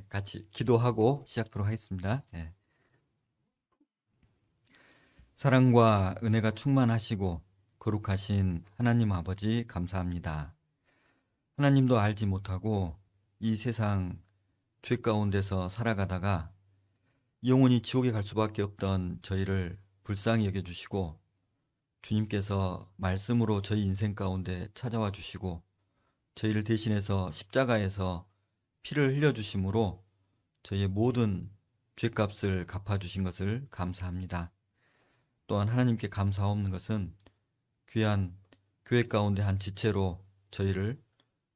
같이 기도하고 시작하도록 하겠습니다. 사랑과 은혜가 충만하시고 거룩하신 하나님 아버지 감사합니다. 하나님도 알지 못하고 이 세상 죄 가운데서 살아가다가 영원히 지옥에 갈 수밖에 없던 저희를 불쌍히 여겨주시고 주님께서 말씀으로 저희 인생 가운데 찾아와 주시고 저희를 대신해서 십자가에서 피를 흘려주심으로 저희의 모든 죄값을 갚아주신 것을 감사합니다. 또한 하나님께 감사 없는 것은 귀한 교회 가운데 한 지체로 저희를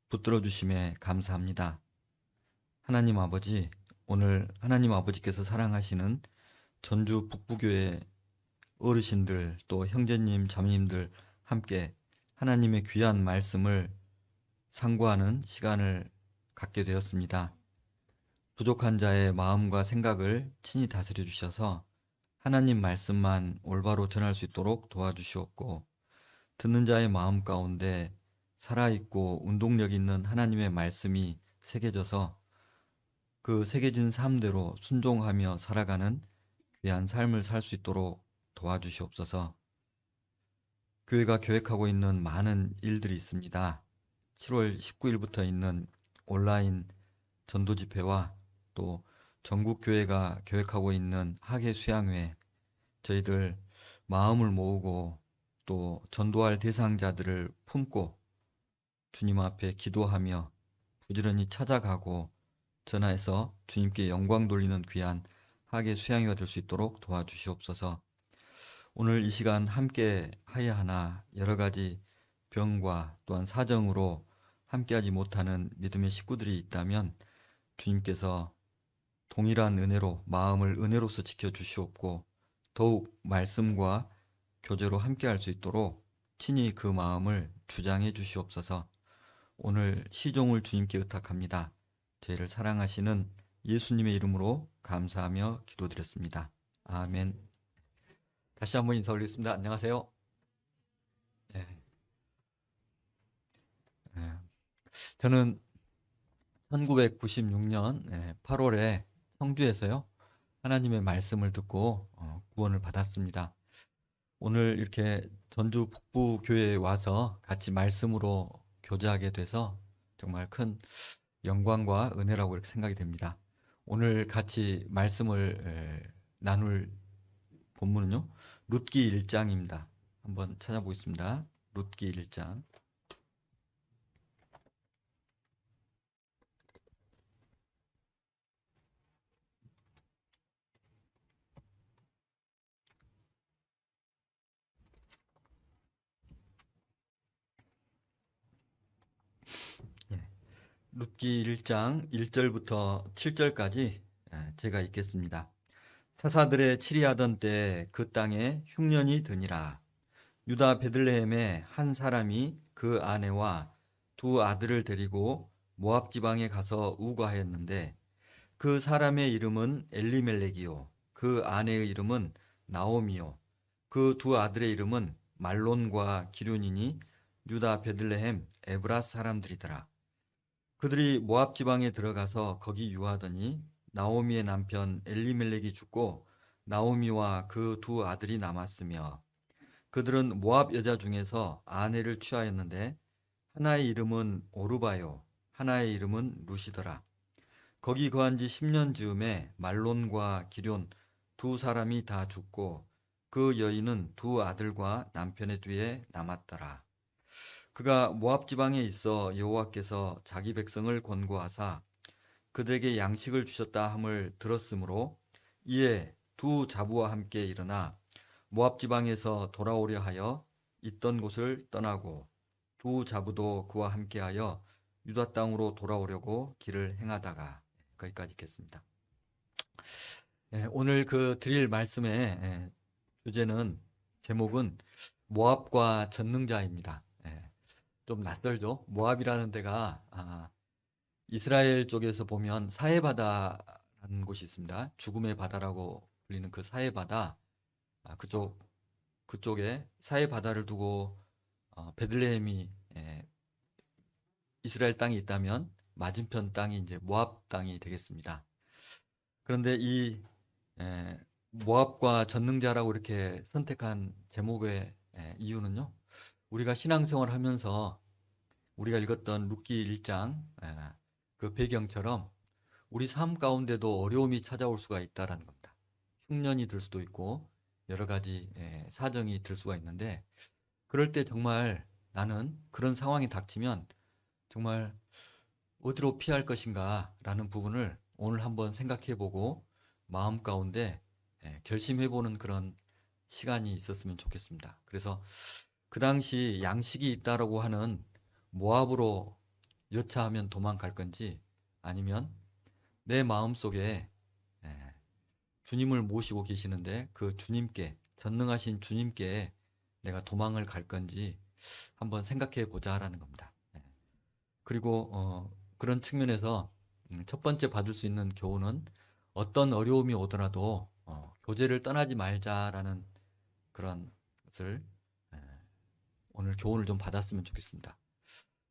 붙들어 주심에 감사합니다. 하나님 아버지, 오늘 하나님 아버지께서 사랑하시는 전주 북부교회 어르신들 또 형제님 자매님들 함께 하나님의 귀한 말씀을 상고하는 시간을 갖게 되었습니다. 부족한 자의 마음과 생각을 친히 다스려 주셔서 하나님 말씀만 올바로 전할 수 있도록 도와주시옵고, 듣는 자의 마음 가운데 살아있고 운동력 있는 하나님의 말씀이 새겨져서 그 새겨진 삶대로 순종하며 살아가는 귀한 삶을 살 수 있도록 도와주시옵소서. 교회가 계획하고 있는 많은 일들이 있습니다. 7월 19일부터 있는 온라인 전도 집회와 또 전국 교회가 계획하고 있는 학예 수양회, 저희들 마음을 모으고 또 전도할 대상자들을 품고 주님 앞에 기도하며 부지런히 찾아가고 전하여서 주님께 영광 돌리는 귀한 학예 수양회가 될 수 있도록 도와주시옵소서. 오늘 이 시간 함께 하야 하나 여러 가지 병과 또한 사정으로 함께하지 못하는 믿음의 식구들이 있다면 주님께서 동일한 은혜로 마음을 은혜로서 지켜주시옵고 더욱 말씀과 교제로 함께할 수 있도록 친히 그 마음을 주장해 주시옵소서. 오늘 시종을 주님께 의탁합니다. 저희를 사랑하시는 예수님의 이름으로 감사하며 기도드렸습니다. 아멘. 다시 한번 인사 올리겠습니다. 안녕하세요. 예. 저는 1996년 8월에 청주에서요 하나님의 말씀을 듣고 구원을 받았습니다. 오늘 이렇게 전주 북부 교회에 와서 같이 말씀으로 교제하게 돼서 정말 큰 영광과 은혜라고 이렇게 생각이 됩니다. 오늘 같이 말씀을 나눌 본문은요 룻기 1장입니다. 한번 찾아보겠습니다. 룻기 1장. 룻기 1장 1절부터 7절까지 제가 읽겠습니다. 사사들의 치리하던 때 그 땅에 흉년이 드니라. 유다 베들레헴에 한 사람이 그 아내와 두 아들을 데리고 모압 지방에 가서 우거하였는데 그 사람의 이름은 엘리멜렉이요 그 아내의 이름은 나오미요 그 두 아들의 이름은 말론과 기륜이니 유다 베들레헴 에브라 사람들이더라. 그들이 모압 지방에 들어가서 거기 유하더니 나오미의 남편 엘리멜렉이 죽고 나오미와 그 두 아들이 남았으며 그들은 모압 여자 중에서 아내를 취하였는데 하나의 이름은 오르바요 하나의 이름은 루시더라. 거기 거한 지 10년 즈음에 말론과 기럨 두 사람이 다 죽고 그 여인은 두 아들과 남편의 뒤에 남았더라. 그가 모압 지방에 있어 여호와께서 자기 백성을 권고하사 그들에게 양식을 주셨다 함을 들었으므로 이에 두 자부와 함께 일어나 모압 지방에서 돌아오려 하여 있던 곳을 떠나고 두 자부도 그와 함께하여 유다 땅으로 돌아오려고 길을 행하다가 거기까지 읽겠습니다. 오늘 그 드릴 말씀의 주제는 제목은 모압과 전능자입니다. 좀 낯설죠? 모압이라는 데가 이스라엘 쪽에서 보면 사해바다라는 곳이 있습니다. 죽음의 바다라고 불리는 그 사해바다 그쪽에 사해바다를 두고 베들레헴이 이스라엘 땅에 있다면 맞은편 땅이 이제 모압 땅이 되겠습니다. 그런데 이 모압과 전능자라고 이렇게 선택한 제목의 이유는요. 우리가 신앙생활을 하면서 우리가 읽었던 룻기 1장 그 배경처럼 우리 삶 가운데도 어려움이 찾아올 수가 있다라는 겁니다. 흉년이 들 수도 있고 여러 가지 사정이 들 수가 있는데 그럴 때 정말 나는 그런 상황이 닥치면 정말 어디로 피할 것인가 라는 부분을 오늘 한번 생각해 보고 마음 가운데 결심해 보는 그런 시간이 있었으면 좋겠습니다. 그래서 그 당시 양식이 있다라고 하는 모압으로 여차하면 도망갈 건지 아니면 내 마음속에 주님을 모시고 계시는데 그 주님께 전능하신 주님께 내가 도망을 갈 건지 한번 생각해 보자라는 겁니다. 그리고 그런 측면에서 첫 번째 받을 수 있는 교훈은 어떤 어려움이 오더라도 교제를 떠나지 말자라는 그런 것을 오늘 교훈을 좀 받았으면 좋겠습니다.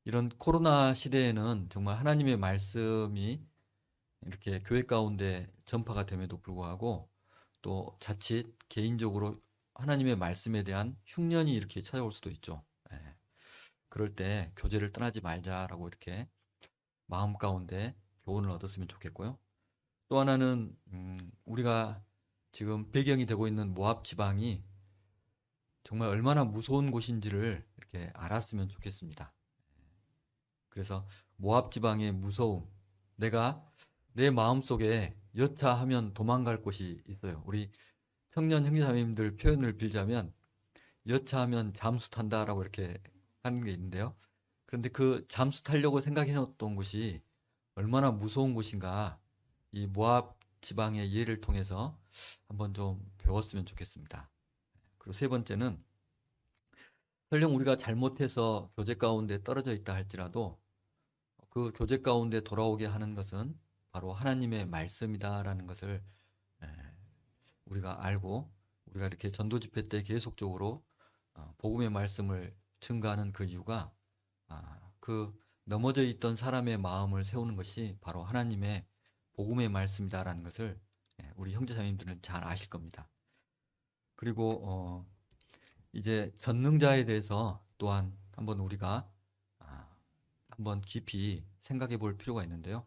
이런 코로나 시대에는 정말 하나님의 말씀이 이렇게 교회 가운데 전파가 됨에도 불구하고 또 자칫 개인적으로 하나님의 말씀에 대한 흉년이 이렇게 찾아올 수도 있죠. 그럴 때 교제를 떠나지 말자라고 이렇게 마음 가운데 교훈을 얻었으면 좋겠고요. 또 하나는 우리가 지금 배경이 되고 있는 모압 지방이 정말 얼마나 무서운 곳인지를 이렇게 알았으면 좋겠습니다. 그래서 모압 지방의 무서움, 내가 내 마음속에 여차하면 도망갈 곳이 있어요. 우리 청년 형제자매님들 표현을 빌자면 여차하면 잠수 탄다라고 이렇게 하는 게 있는데요. 그런데 그 잠수 타려고 생각해 놓았던 곳이 얼마나 무서운 곳인가 이 모압 지방의 예를 통해서 한번 좀 배웠으면 좋겠습니다. 그리고 세 번째는 설령 우리가 잘못해서 교제 가운데 떨어져 있다 할지라도 그 교제 가운데 돌아오게 하는 것은 바로 하나님의 말씀이다라는 것을 우리가 알고 우리가 이렇게 전도 집회 때 계속적으로 복음의 말씀을 증거하는 그 이유가 그 넘어져 있던 사람의 마음을 세우는 것이 바로 하나님의 복음의 말씀이다라는 것을 우리 형제자매님들은 잘 아실 겁니다. 그리고 이제 전능자에 대해서 또한 한번 우리가 한번 깊이 생각해 볼 필요가 있는데요.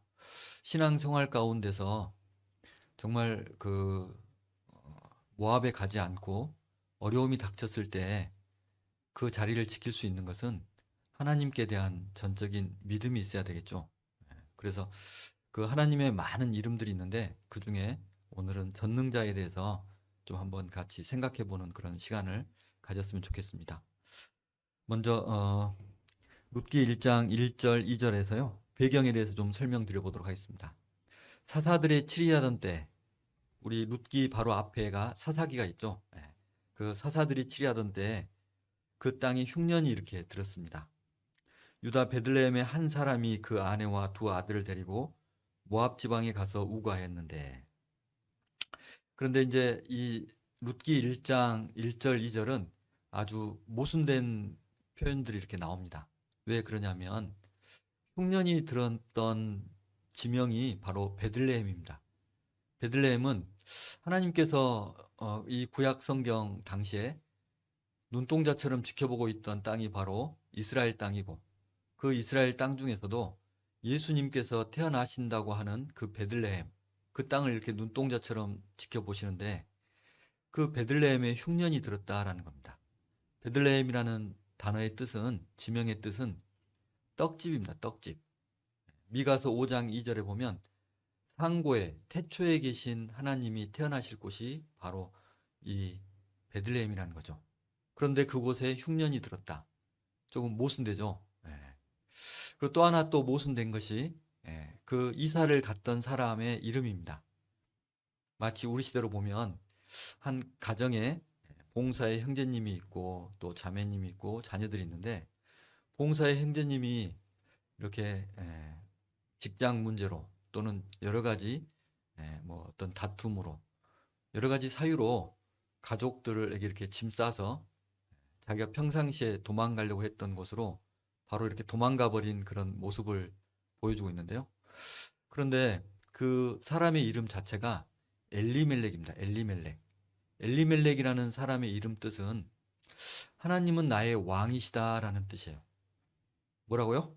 신앙생활 가운데서 정말 그 모압에 가지 않고 어려움이 닥쳤을 때 그 자리를 지킬 수 있는 것은 하나님께 대한 전적인 믿음이 있어야 되겠죠. 그래서 그 하나님의 많은 이름들이 있는데 그 중에 오늘은 전능자에 대해서 좀 한번 같이 생각해 보는 그런 시간을 가졌으면 좋겠습니다. 먼저 룻기 1장 1절 2절에서요. 배경에 대해서 좀 설명드려 보도록 하겠습니다. 사사들의 치리하던 때 우리 룻기 바로 앞에가 사사기가 있죠. 그 사사들이 치리하던 때 그 땅에 흉년이 이렇게 들었습니다. 유다 베들레헴의 한 사람이 그 아내와 두 아들을 데리고 모압 지방에 가서 우거하였는데 그런데 이제 이 룻기 1장 1절 2절은 아주 모순된 표현들이 이렇게 나옵니다. 왜 그러냐면 흉년이 들었던 지명이 바로 베들레헴입니다. 베들레헴은 하나님께서 이 구약 성경 당시에 눈동자처럼 지켜보고 있던 땅이 바로 이스라엘 땅이고 그 이스라엘 땅 중에서도 예수님께서 태어나신다고 하는 그 베들레헴 그 땅을 이렇게 눈동자처럼 지켜보시는데 그 베들레헴에 흉년이 들었다라는 겁니다. 베들레헴이라는 단어의 뜻은 지명의 뜻은 떡집입니다. 떡집. 미가서 5장 2절에 보면 상고에 태초에 계신 하나님이 태어나실 곳이 바로 이 베들레헴이라는 거죠. 그런데 그곳에 흉년이 들었다. 조금 모순되죠. 그리고 또 하나 또 모순된 것이 그 이사를 갔던 사람의 이름입니다. 마치 우리 시대로 보면 한 가정에 봉사의 형제님이 있고 또 자매님이 있고 자녀들이 있는데 봉사의 형제님이 이렇게 직장 문제로 또는 여러 가지 뭐 어떤 다툼으로 여러 가지 사유로 가족들에게 이렇게 짐 싸서 자기가 평상시에 도망가려고 했던 곳으로 바로 이렇게 도망가 버린 그런 모습을 보여주고 있는데요. 그런데 그 사람의 이름 자체가 엘리멜렉입니다. 엘리멜렉. 엘리멜렉이라는 사람의 이름 뜻은 하나님은 나의 왕이시다라는 뜻이에요. 뭐라고요?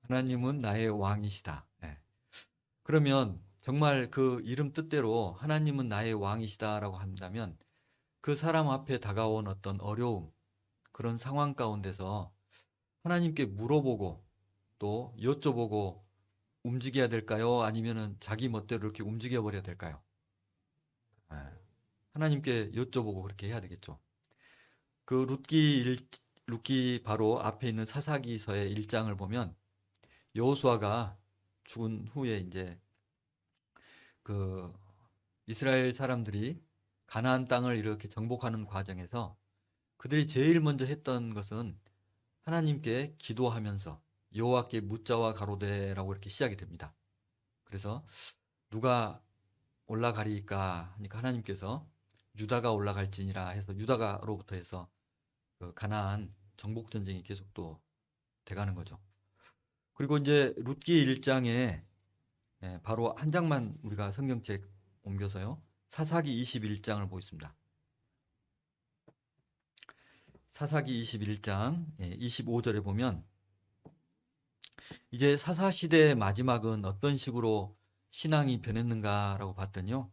하나님은 나의 왕이시다. 예. 그러면 정말 그 이름 뜻대로 하나님은 나의 왕이시다라고 한다면 그 사람 앞에 다가온 어떤 어려움, 그런 상황 가운데서 하나님께 물어보고 또 여쭤보고 움직여야 될까요? 아니면은 자기 멋대로 이렇게 움직여 버려야 될까요? 예. 하나님께 여쭤보고 그렇게 해야 되겠죠. 그 룻기 바로 앞에 있는 사사기서의 1장을 보면 여호수아가 죽은 후에 이제 그 이스라엘 사람들이 가나안 땅을 이렇게 정복하는 과정에서 그들이 제일 먼저 했던 것은 하나님께 기도하면서 여호와께 묻자와 가로되라고 이렇게 시작이 됩니다. 그래서 누가 올라가리까 하니까 하나님께서 유다가 올라갈지니라 해서 유다가로부터 해서 그 가나안 정복 전쟁이 계속 또 돼가는 거죠. 그리고 이제 룻기 1장에 바로 한 장만 우리가 성경책 옮겨서요. 사사기 21장을 보겠습니다. 사사기 21장 25절에 보면 이제 사사시대의 마지막은 어떤 식으로 신앙이 변했는가라고 봤더니요.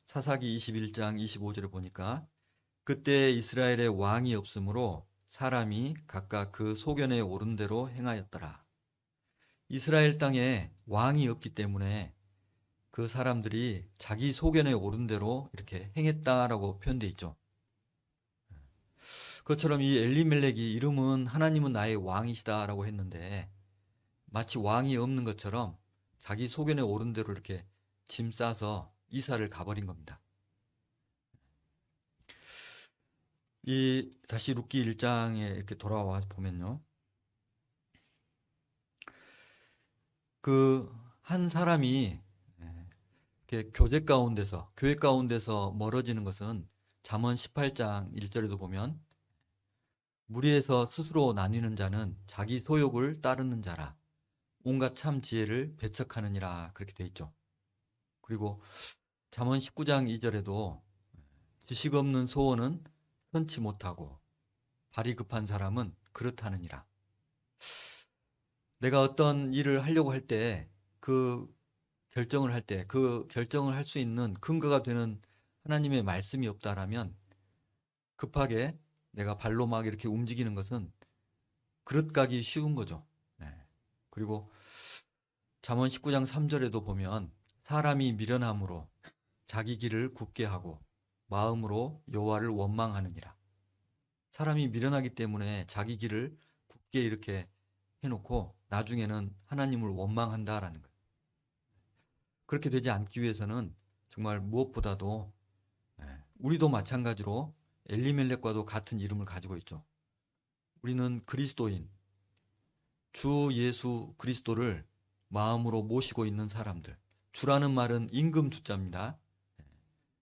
사사기 21장 25절에 보니까 그때 이스라엘에 왕이 없으므로 사람이 각각 그 소견에 오른 대로 행하였더라. 이스라엘 땅에 왕이 없기 때문에 그 사람들이 자기 소견에 오른 대로 이렇게 행했다라고 표현되어 있죠. 그것처럼 이 엘리멜렉이 이름은 하나님은 나의 왕이시다라고 했는데 마치 왕이 없는 것처럼 자기 소견에 오른 대로 이렇게 짐 싸서 이사를 가버린 겁니다. 이 다시 룻기 1장에 이렇게 돌아와 보면요. 그 한 사람이 이렇게 교제 가운데서 교회 가운데서 멀어지는 것은 잠언 18장 1절에도 보면 무리에서 스스로 나뉘는 자는 자기 소욕을 따르는 자라 온갖 참 지혜를 배척하느니라 그렇게 돼 있죠. 그리고 잠언 19장 2절에도 지식 없는 소원은 선치 못하고 발이 급한 사람은 그렇다느니라. 내가 어떤 일을 하려고 할 때 그 결정을 할 수 있는 근거가 되는 하나님의 말씀이 없다라면 급하게 내가 발로 막 이렇게 움직이는 것은 그릇 가기 쉬운 거죠. 그리고 잠언 19장 3절에도 보면 사람이 미련함으로 자기 길을 굽게 하고 마음으로 여호와를 원망하느니라. 사람이 미련하기 때문에 자기 길을 굽게 이렇게 해놓고 나중에는 하나님을 원망한다라는 거예요. 그렇게 되지 않기 위해서는 정말 무엇보다도 우리도 마찬가지로 엘리멜렉과도 같은 이름을 가지고 있죠. 우리는 그리스도인, 주 예수 그리스도를 마음으로 모시고 있는 사람들. 주라는 말은 임금 주자입니다.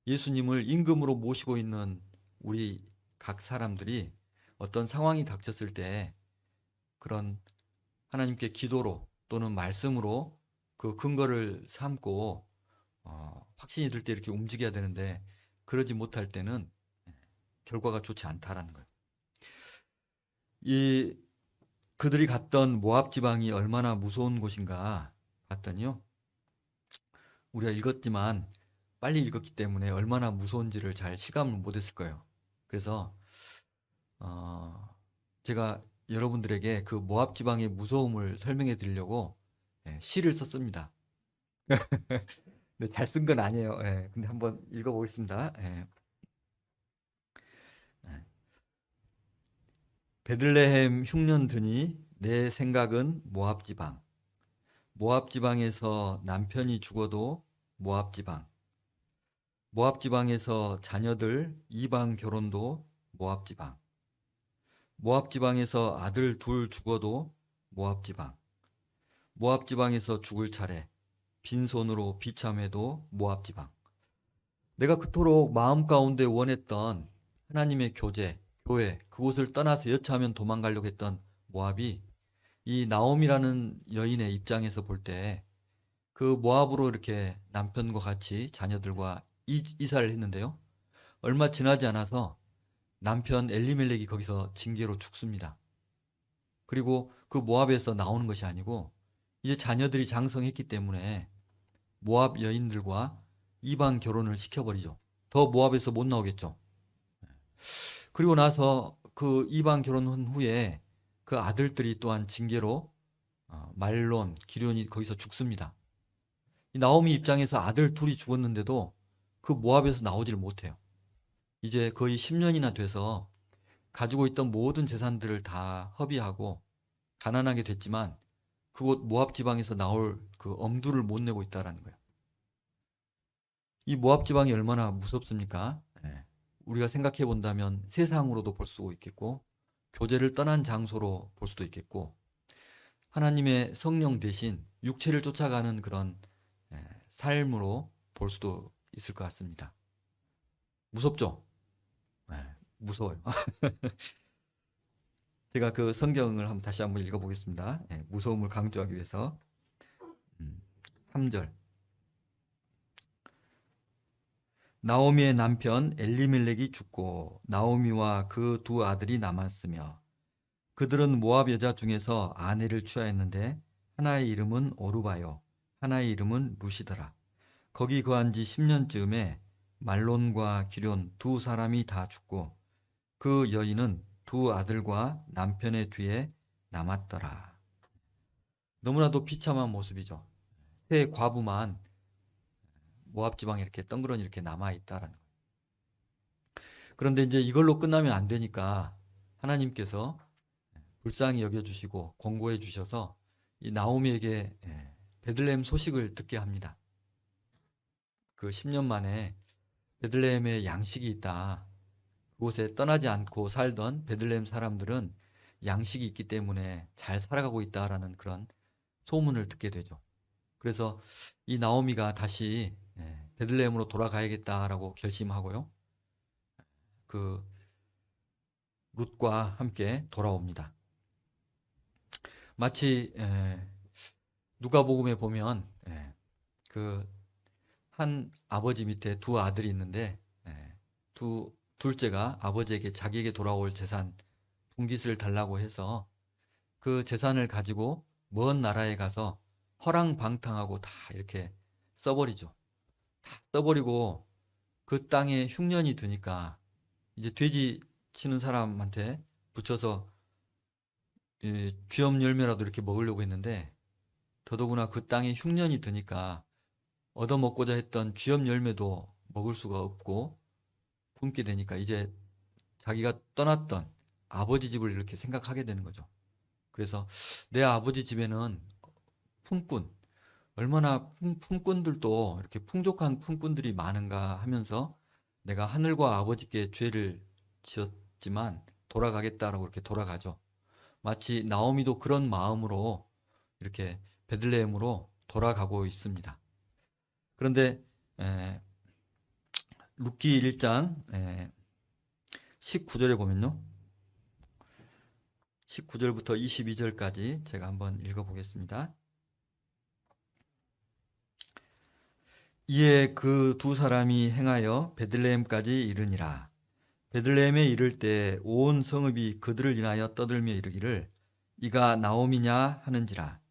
예수님을 임금으로 모시고 있는 우리 각 사람들이 어떤 상황이 닥쳤을 때 그런 하나님께 기도로 또는 말씀으로 그 근거를 삼고 확신이 들 때 이렇게 움직여야 되는데 그러지 못할 때는 결과가 좋지 않다라는 거예요. 이 그들이 갔던 모압 지방이 얼마나 무서운 곳인가 봤더니요. 우리가 읽었지만 빨리 읽었기 때문에 얼마나 무서운지를 잘 실감을 못했을 거예요. 그래서 제가 여러분들에게 그 모압 지방의 무서움을 설명해 드리려고 시를 썼습니다. 잘 쓴 건 아니에요. 근데 한번 읽어보겠습니다. 베들레헴 흉년 드니 내 생각은 모압 지방. 모압 지방에서 남편이 죽어도 모압 지방. 모압 지방에서 자녀들 이방 결혼도 모압 지방. 모압 지방에서 아들 둘 죽어도 모압 지방. 모압 지방에서 죽을 차례 빈손으로 비참해도 모압 지방. 내가 그토록 마음 가운데 원했던 하나님의 교제, 교회, 그곳을 떠나서 여차하면 도망가려고 했던 모압이 이 나옴이라는 여인의 입장에서 볼 때 그 모압으로 이렇게 남편과 같이 자녀들과 이사를 했는데요. 얼마 지나지 않아서 남편 엘리멜렉이 거기서 징계로 죽습니다. 그리고 그 모압에서 나오는 것이 아니고 이제 자녀들이 장성했기 때문에 모압 여인들과 이방 결혼을 시켜버리죠. 더 모압에서 못 나오겠죠. 그리고 나서 그 이방 결혼한 후에 그 아들들이 또한 징계로 말론, 기련이 거기서 죽습니다. 이 나오미 입장에서 아들 둘이 죽었는데도 그 모압에서 나오질 못해요. 이제 거의 10년이나 돼서 가지고 있던 모든 재산들을 다 허비하고 가난하게 됐지만 그곳 모압 지방에서 나올 그 엄두를 못 내고 있다라는 거예요. 이 모압 지방이 얼마나 무섭습니까? 우리가 생각해 본다면 세상으로도 볼 수 있겠고 교제를 떠난 장소로 볼 수도 있겠고 하나님의 성령 대신 육체를 쫓아가는 그런 삶으로 볼 수도 있을 것 같습니다. 무섭죠? 무서워요. 제가 그 성경을 다시 한번 읽어보겠습니다. 무서움을 강조하기 위해서 3절 나오미의 남편 엘리멜렉이 죽고 나오미와 그 두 아들이 남았으며 그들은 모압 여자 중에서 아내를 취하였는데 하나의 이름은 오르바요 하나의 이름은 루시더라. 거기 거한 지 10년쯤에 말론과 기럨 두 사람이 다 죽고 그 여인은 두 아들과 남편의 뒤에 남았더라. 너무나도 비참한 모습이죠. 새 과부만 모압 지방에 이렇게 덩그러니 이렇게 남아 있다라는 거예요. 그런데 이제 이걸로 끝나면 안 되니까 하나님께서 불쌍히 여겨주시고 권고해 주셔서 이 나오미에게 베들레헴 소식을 듣게 합니다. 그 10년 만에 베들레헴에 양식이 있다. 그곳에 떠나지 않고 살던 베들레헴 사람들은 양식이 있기 때문에 잘 살아가고 있다라는 그런 소문을 듣게 되죠. 그래서 이 나오미가 다시 베들레헴으로 돌아가야겠다라고 결심하고요. 그 룻과 함께 돌아옵니다. 마치 누가복음에 보면 그 한 아버지 밑에 두 아들이 있는데 둘째가 아버지에게 자기에게 돌아올 재산 분깃을 달라고 해서 그 재산을 가지고 먼 나라에 가서 허랑방탕하고 다 이렇게 써버리죠. 다 써버리고 그 땅에 흉년이 드니까 이제 돼지 치는 사람한테 붙여서 쥐엄 열매라도 이렇게 먹으려고 했는데 더더구나 그 땅에 흉년이 드니까 얻어먹고자 했던 쥐엄 열매도 먹을 수가 없고 굶게 되니까 이제 자기가 떠났던 아버지 집을 이렇게 생각하게 되는 거죠. 그래서 내 아버지 집에는 품꾼, 얼마나 품꾼들도 이렇게 풍족한 품꾼들이 많은가 하면서 내가 하늘과 아버지께 죄를 지었지만 돌아가겠다라고 이렇게 돌아가죠. 마치 나오미도 그런 마음으로 이렇게 베들레헴으로 돌아가고 있습니다. 그런데 룻기 1장 19절에 보면요. 19절부터 22절까지 제가 한번 읽어보겠습니다. 이에 그 두 사람이 행하여 베들레헴까지 이르니라. 베들레헴에 이를 때 온 성읍이 그들을 인하여 떠들며 이르기를 이가 나오미냐 하는지라.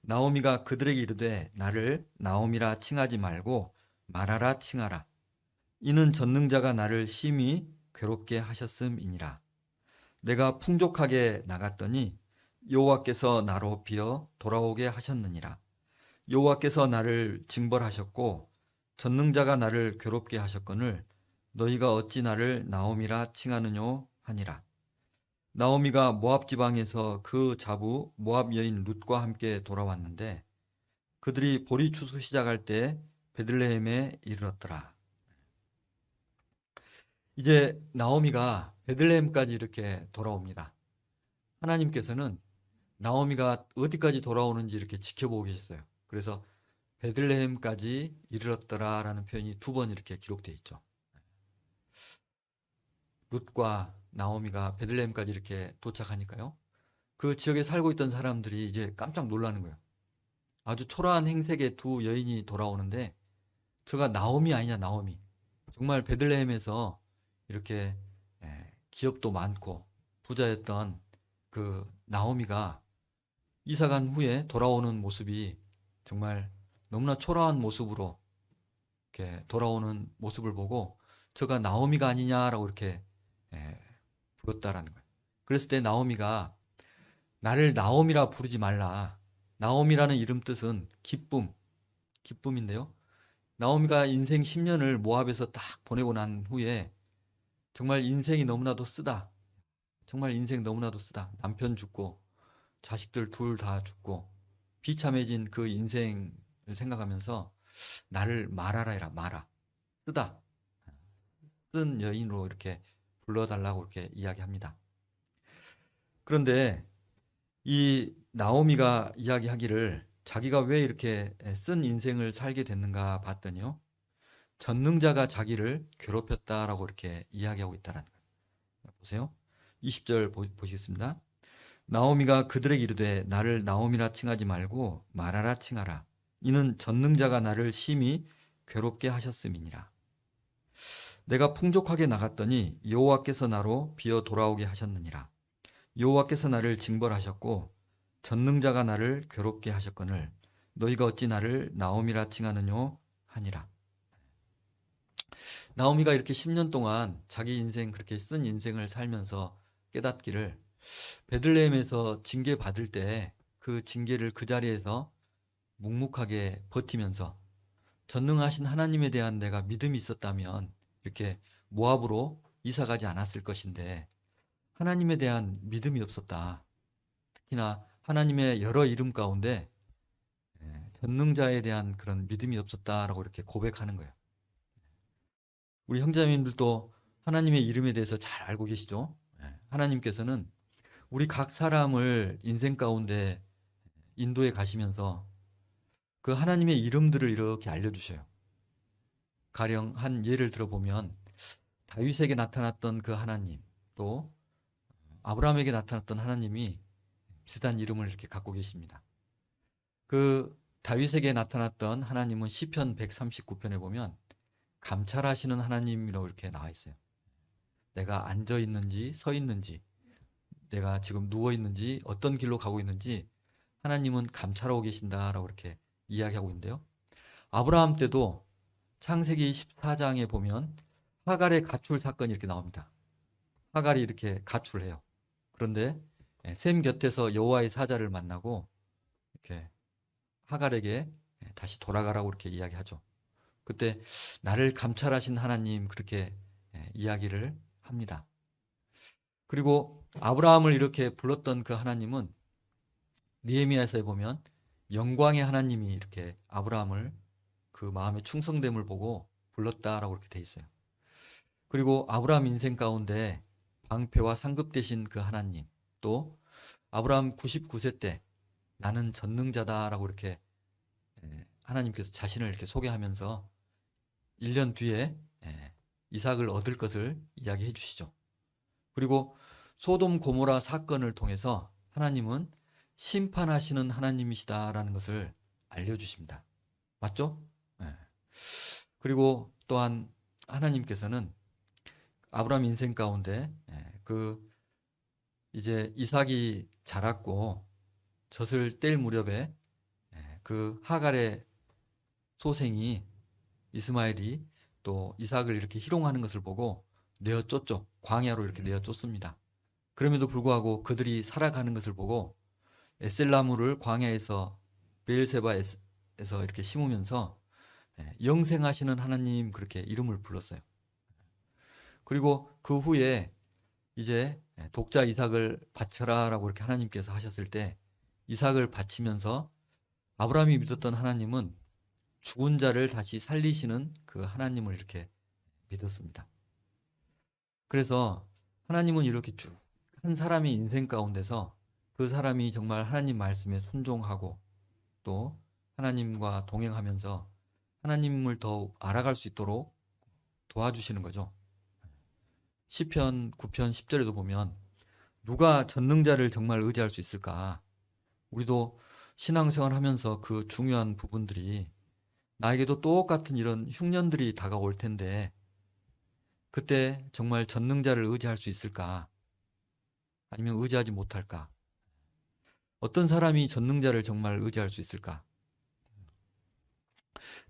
나오미가 그들에게 이르되 나를 나오미라 칭하지 말고 마라라 칭하라. 이는 전능자가 나를 심히 괴롭게 하셨음이니라. 내가 풍족하게 나갔더니 여호와께서 나로 비어 돌아오게 하셨느니라. 여호와께서 나를 징벌하셨고 전능자가 나를 괴롭게 하셨거늘 너희가 어찌 나를 나오미라 칭하느뇨 하니라. 나오미가 모압 지방에서 그 자부 모압 여인 룻과 함께 돌아왔는데 그들이 보리 추수 시작할 때 베들레헴에 이르렀더라. 이제 나오미가 베들레헴까지 이렇게 돌아옵니다. 하나님께서는 나오미가 어디까지 돌아오는지 이렇게 지켜보고 계셨어요. 그래서 베들레헴까지 이르렀더라라는 표현이 2번 이렇게 기록되어 있죠. 룻과 나오미가 베들레헴까지 이렇게 도착하니까요. 그 지역에 살고 있던 사람들이 이제 깜짝 놀라는 거예요. 아주 초라한 행색의 두 여인이 돌아오는데 저가 나오미 아니냐, 나오미. 정말 베들레헴에서 이렇게 기업도 많고 부자였던 그 나오미가 이사간 후에 돌아오는 모습이 정말 너무나 초라한 모습으로 이렇게 돌아오는 모습을 보고 저가 나오미가 아니냐라고 이렇게 불렀다라는 거예요. 그랬을 때 나오미가 나를 나오미라 부르지 말라. 나오미라는 이름 뜻은 기쁨인데요. 나오미가 인생 10년을 모압에서 딱 보내고 난 후에 정말 인생이 너무나도 쓰다. 정말 인생 너무나도 쓰다. 남편 죽고 자식들 둘 다 죽고 비참해진 그 인생을 생각하면서 나를 말하라 해라. 말아. 쓰다. 쓴 여인으로 이렇게 불러달라고 이렇게 이야기합니다. 그런데 이 나오미가 이야기하기를 자기가 왜 이렇게 쓴 인생을 살게 됐는가 봤더니요. 전능자가 자기를 괴롭혔다라고 이렇게 이야기하고 있다는 거예요. 보세요. 20절 보시겠습니다. 나오미가 그들에게 이르되 나를 나오미라 칭하지 말고 마라라 칭하라. 이는 전능자가 나를 심히 괴롭게 하셨음이니라. 내가 풍족하게 나갔더니 여호와께서 나로 비어 돌아오게 하셨느니라. 여호와께서 나를 징벌하셨고 전능자가 나를 괴롭게 하셨거늘 너희가 어찌 나를 나오미라 칭하느뇨 하니라. 나오미가 이렇게 10년 동안 자기 인생 그렇게 쓴 인생을 살면서 깨닫기를 베들레헴에서 징계 받을 때 그 징계를 그 자리에서 묵묵하게 버티면서 전능하신 하나님에 대한 내가 믿음이 있었다면 이렇게 모압으로 이사 가지 않았을 것인데 하나님에 대한 믿음이 없었다. 특히나 하나님의 여러 이름 가운데 전능자에 대한 그런 믿음이 없었다라고 이렇게 고백하는 거예요. 우리 형제자매님들도 하나님의 이름에 대해서 잘 알고 계시죠? 하나님께서는 우리 각 사람을 인생 가운데 인도에 가시면서 그 하나님의 이름들을 이렇게 알려주셔요. 가령 한 예를 들어보면 다윗에게 나타났던 그 하나님, 또 아브라함에게 나타났던 하나님이 비슷한 이름을 이렇게 갖고 계십니다. 그 다윗에게 나타났던 하나님은 시편 139편에 보면 감찰하시는 하나님이라고 이렇게 나와 있어요. 내가 앉아 있는지 서 있는지, 내가 지금 누워 있는지 어떤 길로 가고 있는지 하나님은 감찰하고 계신다라고 이렇게 이야기하고 있는데요. 아브라함 때도 창세기 14장에 보면 하갈의 가출 사건이 이렇게 나옵니다. 하갈이 이렇게 가출해요. 그런데 셈 곁에서 여호와의 사자를 만나고 이렇게 하갈에게 다시 돌아가라고 이렇게 이야기하죠. 그때 나를 감찰하신 하나님 그렇게 이야기를 합니다. 그리고 아브라함을 이렇게 불렀던 그 하나님은 느헤미야서에 보면 영광의 하나님이 이렇게 아브라함을 그 마음의 충성됨을 보고 불렀다라고 이렇게 돼 있어요. 그리고 아브라함 인생 가운데 방패와 상급 되신 그 하나님, 또 아브라함 99세 때 나는 전능자다라고 이렇게 하나님께서 자신을 이렇게 소개하면서 1년 뒤에 이삭을 얻을 것을 이야기해 주시죠. 그리고 소돔 고모라 사건을 통해서 하나님은 심판하시는 하나님이시다라는 것을 알려주십니다. 맞죠? 그리고 또한 하나님께서는 아브라함 인생 가운데 그 이제 이삭이 자랐고 젖을 뗄 무렵에 그 하갈의 소생이 이스마엘이 또 이삭을 이렇게 희롱하는 것을 보고 내어 쫓죠. 광야로 이렇게 내어 쫓습니다. 그럼에도 불구하고 그들이 살아가는 것을 보고 에셀나무를 광야에서 베엘세바에서 이렇게 심으면서 영생하시는 하나님 그렇게 이름을 불렀어요. 그리고 그 후에 이제 독자 이삭을 바쳐라라고 이렇게 하나님께서 하셨을 때 이삭을 바치면서 아브라함이 믿었던 하나님은 죽은 자를 다시 살리시는 그 하나님을 이렇게 믿었습니다. 그래서 하나님은 이렇게 쭉 한 사람의 인생 가운데서 그 사람이 정말 하나님 말씀에 순종하고 또 하나님과 동행하면서 하나님을 더욱 알아갈 수 있도록 도와주시는 거죠. 시편 9편 10절에도 보면 누가 전능자를 정말 의지할 수 있을까? 우리도 신앙생활 하면서 그 중요한 부분들이 나에게도 똑같은 이런 흉년들이 다가올 텐데 그때 정말 전능자를 의지할 수 있을까? 아니면 의지하지 못할까? 어떤 사람이 전능자를 정말 의지할 수 있을까?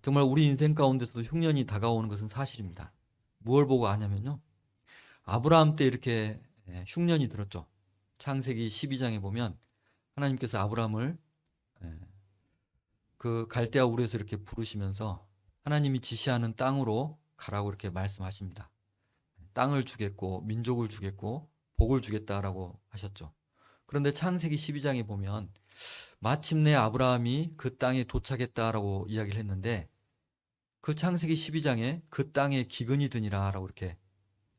정말 우리 인생 가운데서도 흉년이 다가오는 것은 사실입니다. 무엇을 보고 아냐면요. 아브라함 때 이렇게 흉년이 들었죠. 창세기 12장에 보면 하나님께서 아브라함을 그 갈대아 우르에서 이렇게 부르시면서 하나님이 지시하는 땅으로 가라고 이렇게 말씀하십니다. 땅을 주겠고 민족을 주겠고 복을 주겠다라고 하셨죠. 그런데 창세기 12장에 보면 마침내 아브라함이 그 땅에 도착했다라고 이야기를 했는데 그 창세기 12장에 그 땅에 기근이 드니라라고 이렇게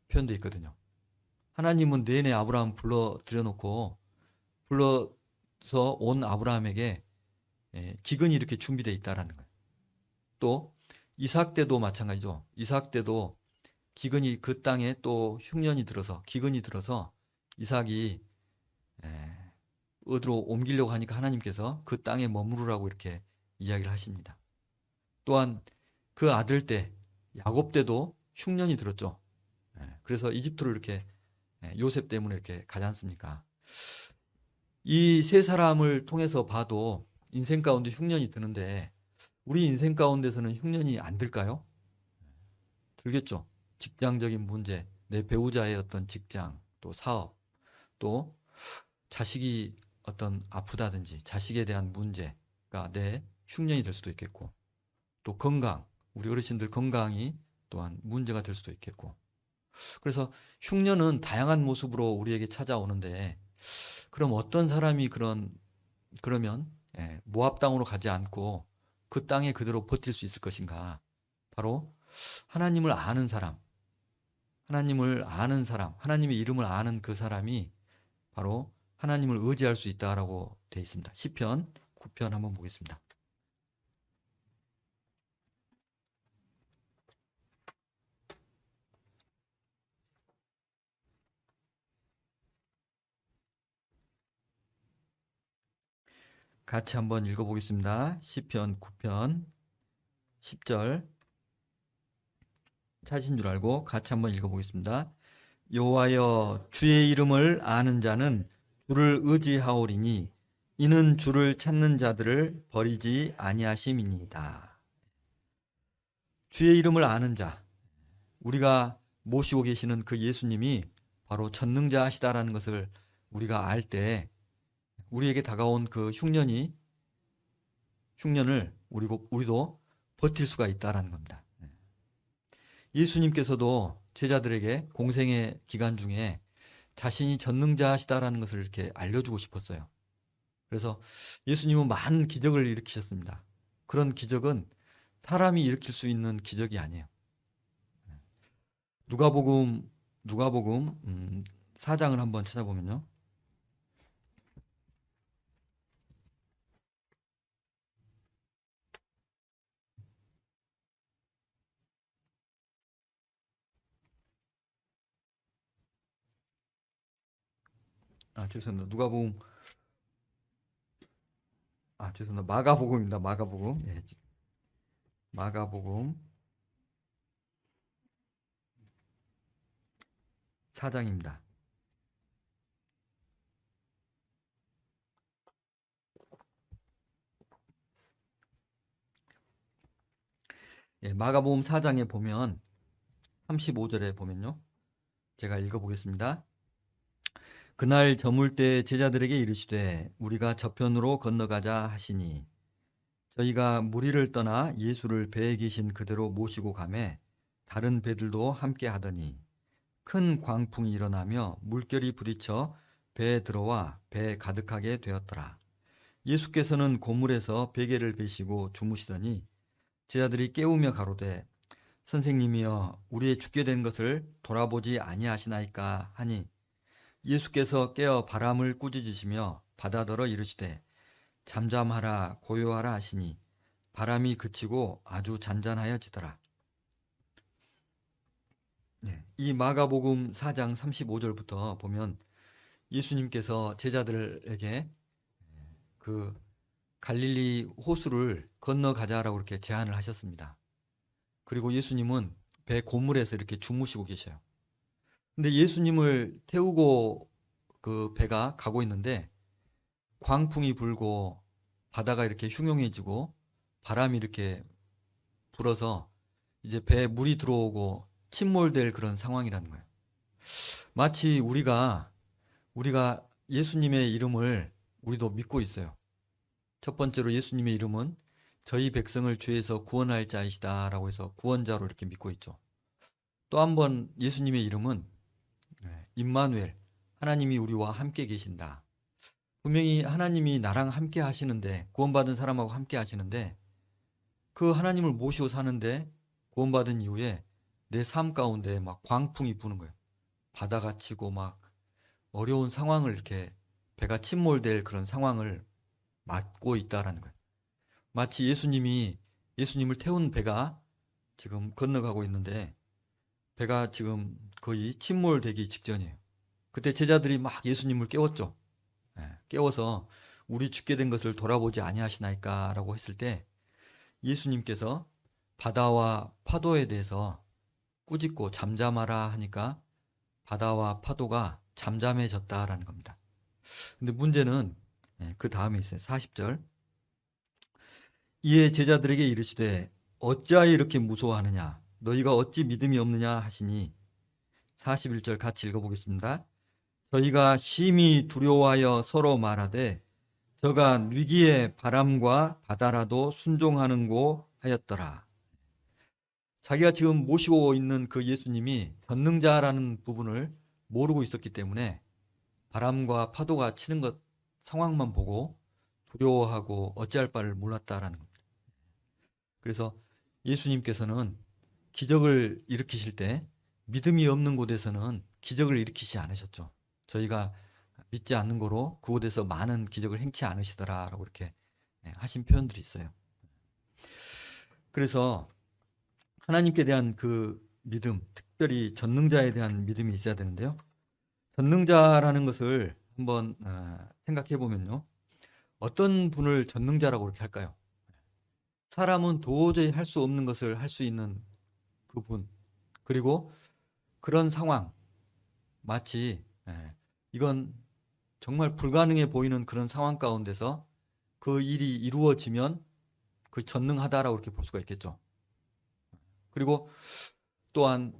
표현되어 있거든요. 하나님은 내내 아브라함 불러들여놓고 불러서 온 아브라함에게 기근이 이렇게 준비되어 있다라는 거예요. 또 이삭 때도 마찬가지죠. 이삭 때도 기근이 그 땅에 또 흉년이 들어서 기근이 들어서 이삭이 어디로 옮기려고 하니까 하나님께서 그 땅에 머무르라고 이렇게 이야기를 하십니다. 또한 그 아들 때 야곱 때도 흉년이 들었죠. 그래서 이집트로 이렇게 요셉 때문에 이렇게 가지 않습니까? 이 세 사람을 통해서 봐도 인생 가운데 흉년이 드는데 우리 인생 가운데서는 흉년이 안 들까요? 들겠죠. 직장적인 문제, 내 배우자의 어떤 직장, 또 사업, 또 자식이 어떤 아프다든지 자식에 대한 문제가 내 흉년이 될 수도 있겠고, 또 건강, 우리 어르신들 건강이 또한 문제가 될 수도 있겠고. 그래서 흉년은 다양한 모습으로 우리에게 찾아오는데 그럼 어떤 사람이 그러면 모압 땅으로 가지 않고 그 땅에 그대로 버틸 수 있을 것인가? 바로 하나님을 아는 사람, 하나님의 이름을 아는 그 사람이 바로 하나님을 의지할 수 있다라고 되어 있습니다. 시편 9편 한번 보겠습니다. 같이 한번 읽어보겠습니다. 시편 9편 10절 찾으신 줄 알고 같이 한번 읽어보겠습니다. 여호와여 주의 이름을 아는 자는 주를 의지하오리니 이는 주를 찾는 자들을 버리지 아니하심이니이다. 주의 이름을 아는 자, 우리가 모시고 계시는 그 예수님이 바로 전능자시다라는 것을 우리가 알 때 우리에게 다가온 그 흉년을 우리도 버틸 수가 있다라는 겁니다. 예수님께서도 제자들에게 공생의 기간 중에 자신이 전능자시다라는 것을 이렇게 알려주고 싶었어요. 그래서 예수님은 많은 기적을 일으키셨습니다. 그런 기적은 사람이 일으킬 수 있는 기적이 아니에요. 누가복음 4장을 한번 찾아보면요. 죄송합니다. 죄송합니다. 마가복음입니다. 마가복음. 마가복음 4장입니다. 마가복음 4장에 보면 35절에 보면요. 제가 읽어보겠습니다. 그날 저물 때 제자들에게 이르시되 우리가 저편으로 건너가자 하시니 저희가 무리를 떠나 예수를 배에 계신 그대로 모시고 가매 다른 배들도 함께 하더니 큰 광풍이 일어나며 물결이 부딪혀 배에 들어와 배 가득하게 되었더라. 예수께서는 고물에서 베개를 베시고 주무시더니 제자들이 깨우며 가로되 선생님이여 우리의 죽게 된 것을 돌아보지 아니하시나이까 하니 예수께서 깨어 바람을 꾸짖으시며 바다더러 이르시되 잠잠하라 고요하라 하시니 바람이 그치고 아주 잔잔하여지더라. 이 마가복음 4장 35절부터 보면 예수님께서 제자들에게 그 갈릴리 호수를 건너가자라고 이렇게 제안을 하셨습니다. 그리고 예수님은 배 고물에서 이렇게 주무시고 계셔요. 근데 예수님을 태우고 그 배가 가고 있는데 광풍이 불고 바다가 이렇게 흉흉해지고 바람이 이렇게 불어서 이제 배에 물이 들어오고 침몰될 그런 상황이라는 거예요. 마치 우리가 예수님의 이름을 우리도 믿고 있어요. 첫 번째로 예수님의 이름은 저희 백성을 죄에서 구원할 자이시다라고 해서 구원자로 이렇게 믿고 있죠. 또 한 번 예수님의 이름은 임마누엘, 하나님이 우리와 함께 계신다. 분명히 하나님이 나랑 함께 하시는데, 구원받은 사람하고 함께 하시는데 그 하나님을 모시고 사는데 구원받은 이후에 내 삶 가운데 막 광풍이 부는 거예요. 바다가 치고 막 어려운 상황을 이렇게 배가 침몰될 그런 상황을 맞고 있다라는 거예요. 마치 예수님을 태운 배가 지금 건너가고 있는데 배가 지금 거의 침몰되기 직전이에요. 그때 제자들이 막 예수님을 깨웠죠. 깨워서 우리 죽게 된 것을 돌아보지 아니하시나이까라고 했을 때 예수님께서 바다와 파도에 대해서 꾸짖고 잠잠하라 하니까 바다와 파도가 잠잠해졌다라는 겁니다. 근데 문제는 그 다음에 있어요. 40절. 이에 제자들에게 이르시되 어찌하여 이렇게 무서워하느냐 너희가 어찌 믿음이 없느냐 하시니 41절 같이 읽어보겠습니다. 저희가 심히 두려워하여 서로 말하되 저가 위기의 바람과 바다라도 순종하는고 하였더라. 자기가 지금 모시고 있는 그 예수님이 전능자라는 부분을 모르고 있었기 때문에 바람과 파도가 치는 것 상황만 보고 두려워하고 어찌할 바를 몰랐다라는 겁니다. 그래서 예수님께서는 기적을 일으키실 때 믿음이 없는 곳에서는 기적을 일으키지 않으셨죠. 저희가 믿지 않는 거로 그곳에서 많은 기적을 행치 않으시더라라고 이렇게 하신 표현들이 있어요. 그래서 하나님께 대한 그 믿음, 특별히 전능자에 대한 믿음이 있어야 되는데요. 전능자라는 것을 한번 생각해 보면요. 어떤 분을 전능자라고 그렇게 할까요? 사람은 도저히 할 수 없는 것을 할 수 있는 그분, 그리고 그런 상황, 마치 이건 정말 불가능해 보이는 그런 상황 가운데서 그 일이 이루어지면 그 전능하다라고 이렇게 볼 수가 있겠죠. 그리고 또한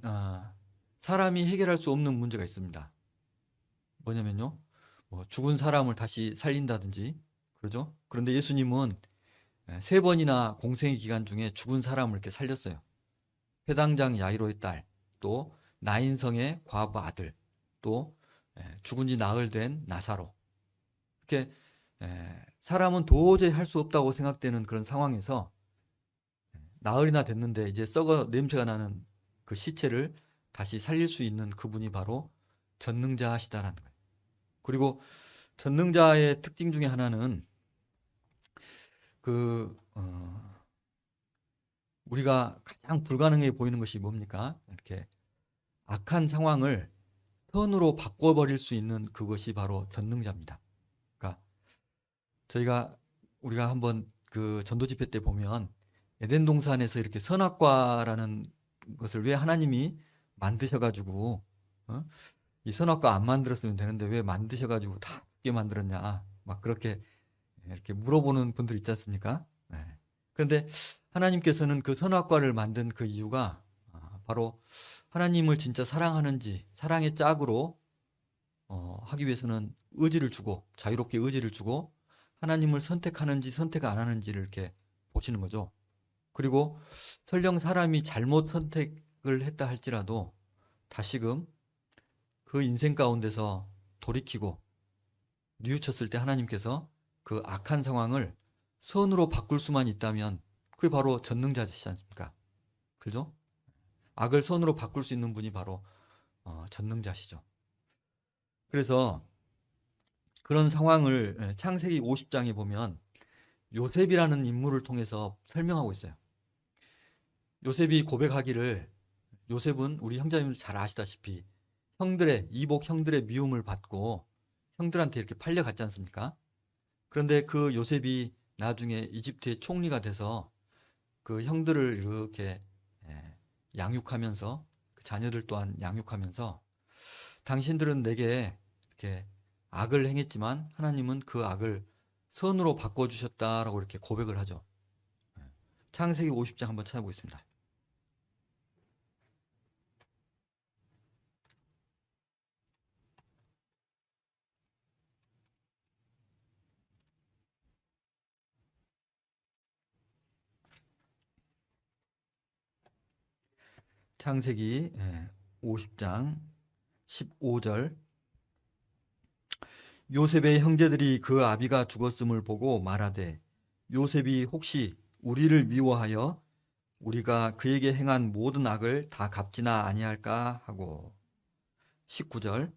사람이 해결할 수 없는 문제가 있습니다. 뭐냐면요, 죽은 사람을 다시 살린다든지 그러죠. 그런데 예수님은 3번이나 공생의 기간 중에 죽은 사람을 이렇게 살렸어요. 회당장 야이로의 딸, 또 나인성의 과부 아들, 또 죽은 지 나흘 된 나사로. 이렇게 사람은 도저히 할 수 없다고 생각되는 그런 상황에서 나흘이나 됐는데 이제 썩어 냄새가 나는 그 시체를 다시 살릴 수 있는 그분이 바로 전능자시다라는 거예요. 그리고 전능자의 특징 중에 하나는 우리가 가장 불가능해 보이는 것이 뭡니까? 이렇게 악한 상황을 선으로 바꿔버릴 수 있는 그것이 바로 전능자입니다. 그러니까 우리가 한번 그 전도 집회 때 보면 에덴 동산에서 이렇게 선악과라는 것을 왜 하나님이 만드셔가지고 이 선악과 안 만들었으면 되는데 왜 만드셔가지고 다 죽게 만들었냐 막 그렇게 이렇게 물어보는 분들 있지 않습니까? 그런데 하나님께서는 그 선악과를 만든 그 이유가 바로 하나님을 진짜 사랑하는지 사랑의 짝으로 하기 위해서는 의지를 주고 자유롭게 의지를 주고 하나님을 선택하는지 선택 안 하는지를 이렇게 보시는 거죠. 그리고 설령 사람이 잘못 선택을 했다 할지라도 다시금 그 인생 가운데서 돌이키고 뉘우쳤을 때 하나님께서 그 악한 상황을 선으로 바꿀 수만 있다면 그게 바로 전능자시지 않습니까? 그죠? 악을 선으로 바꿀 수 있는 분이 바로 전능자시죠. 그래서 그런 상황을 창세기 50장에 보면 요셉이라는 인물을 통해서 설명하고 있어요. 요셉이 고백하기를 요셉은 우리 형제님들 잘 아시다시피 이복 형들의 미움을 받고 형들한테 이렇게 팔려갔지 않습니까? 그런데 그 요셉이 나중에 이집트의 총리가 돼서 그 형들을 이렇게 양육하면서 그 자녀들 또한 양육하면서 당신들은 내게 이렇게 악을 행했지만 하나님은 그 악을 선으로 바꿔주셨다라고 이렇게 고백을 하죠. 창세기 50장 한번 찾아보겠습니다. 창세기 50장 15절. 요셉의 형제들이 그 아비가 죽었음을 보고 말하되 요셉이 혹시 우리를 미워하여 우리가 그에게 행한 모든 악을 다 갚지나 아니할까 하고. 19절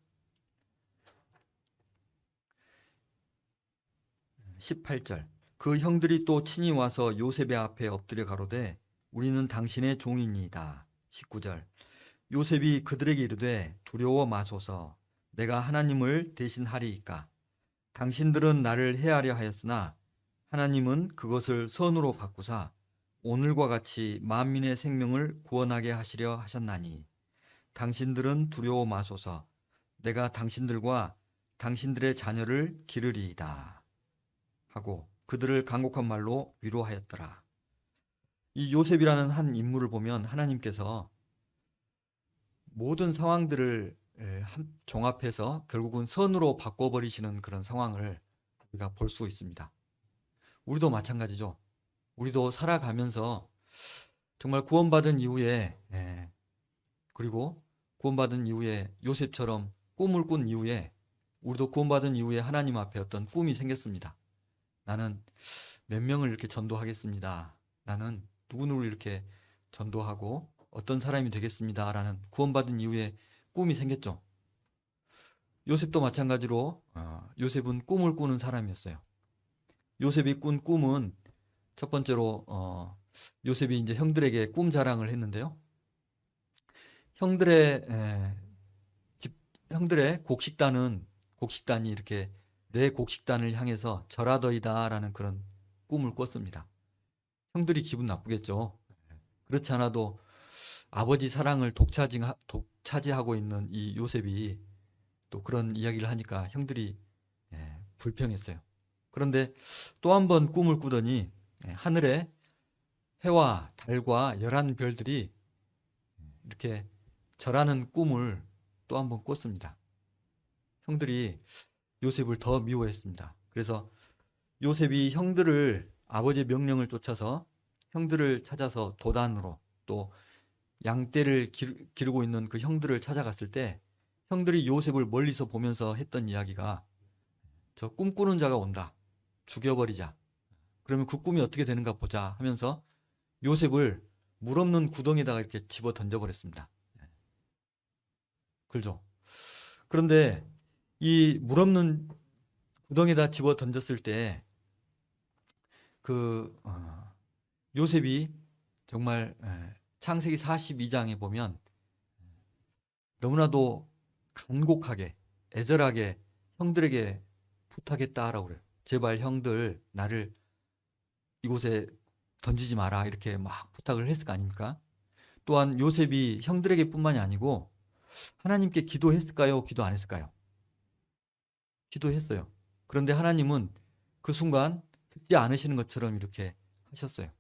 18절. 그 형들이 또 친히 와서 요셉의 앞에 엎드려 가로되 우리는 당신의 종이니이다. 19절. 요셉이 그들에게 이르되 두려워 마소서. 내가 하나님을 대신하리이까. 당신들은 나를 해하려 하였으나 하나님은 그것을 선으로 바꾸사 오늘과 같이 만민의 생명을 구원하게 하시려 하셨나니 당신들은 두려워 마소서. 내가 당신들과 당신들의 자녀를 기르리이다 하고 그들을 간곡한 말로 위로하였더라. 이 요셉이라는 한 인물을 보면 하나님께서 모든 상황들을 종합해서 결국은 선으로 바꿔버리시는 그런 상황을 우리가 볼 수 있습니다. 우리도 마찬가지죠. 우리도 살아가면서 정말 구원받은 이후에 그리고 구원받은 이후에 요셉처럼 꿈을 꾼 이후에 우리도 구원받은 이후에 하나님 앞에 어떤 꿈이 생겼습니다. 나는 몇 명을 이렇게 전도하겠습니다. 나는 누구누구를 이렇게 전도하고 어떤 사람이 되겠습니다. 라는 구원받은 이후에 꿈이 생겼죠. 요셉도 마찬가지로 요셉은 꿈을 꾸는 사람이었어요. 요셉이 꾼 꿈은 첫 번째로 요셉이 이제 형들에게 꿈 자랑을 했는데요. 형들의 곡식단이 이렇게 내 곡식단을 향해서 절하더이다라는 그런 꿈을 꿨습니다. 형들이 기분 나쁘겠죠. 그렇지 않아도 아버지 사랑을 독차지하고 있는 이 요셉이 또 그런 이야기를 하니까 형들이 불평했어요. 그런데 또 한 번 꿈을 꾸더니 하늘에 해와 달과 11별들이 이렇게 절하는 꿈을 또 한 번 꿨습니다. 형들이 요셉을 더 미워했습니다. 그래서 요셉이 형들을 아버지의 명령을 쫓아서 형들을 찾아서 도단으로 또 양떼를 기르고 있는 그 형들을 찾아갔을 때 형들이 요셉을 멀리서 보면서 했던 이야기가 저 꿈꾸는 자가 온다. 죽여버리자. 그러면 그 꿈이 어떻게 되는가 보자 하면서 요셉을 물 없는 구덩이에다가 이렇게 집어 던져버렸습니다. 그렇죠? 그런데 이 물 없는 구덩이에다 집어 던졌을 때 그 요셉이 정말 창세기 42장에 보면 너무나도 간곡하게 애절하게 형들에게 부탁했다라고 그래요. 제발 형들 나를 이곳에 던지지 마라 이렇게 막 부탁을 했을 거 아닙니까? 또한 요셉이 형들에게 뿐만이 아니고 하나님께 기도했을까요? 기도 안 했을까요? 기도했어요. 그런데 하나님은 그 순간 듣지 않으시는 것처럼 이렇게 하셨어요.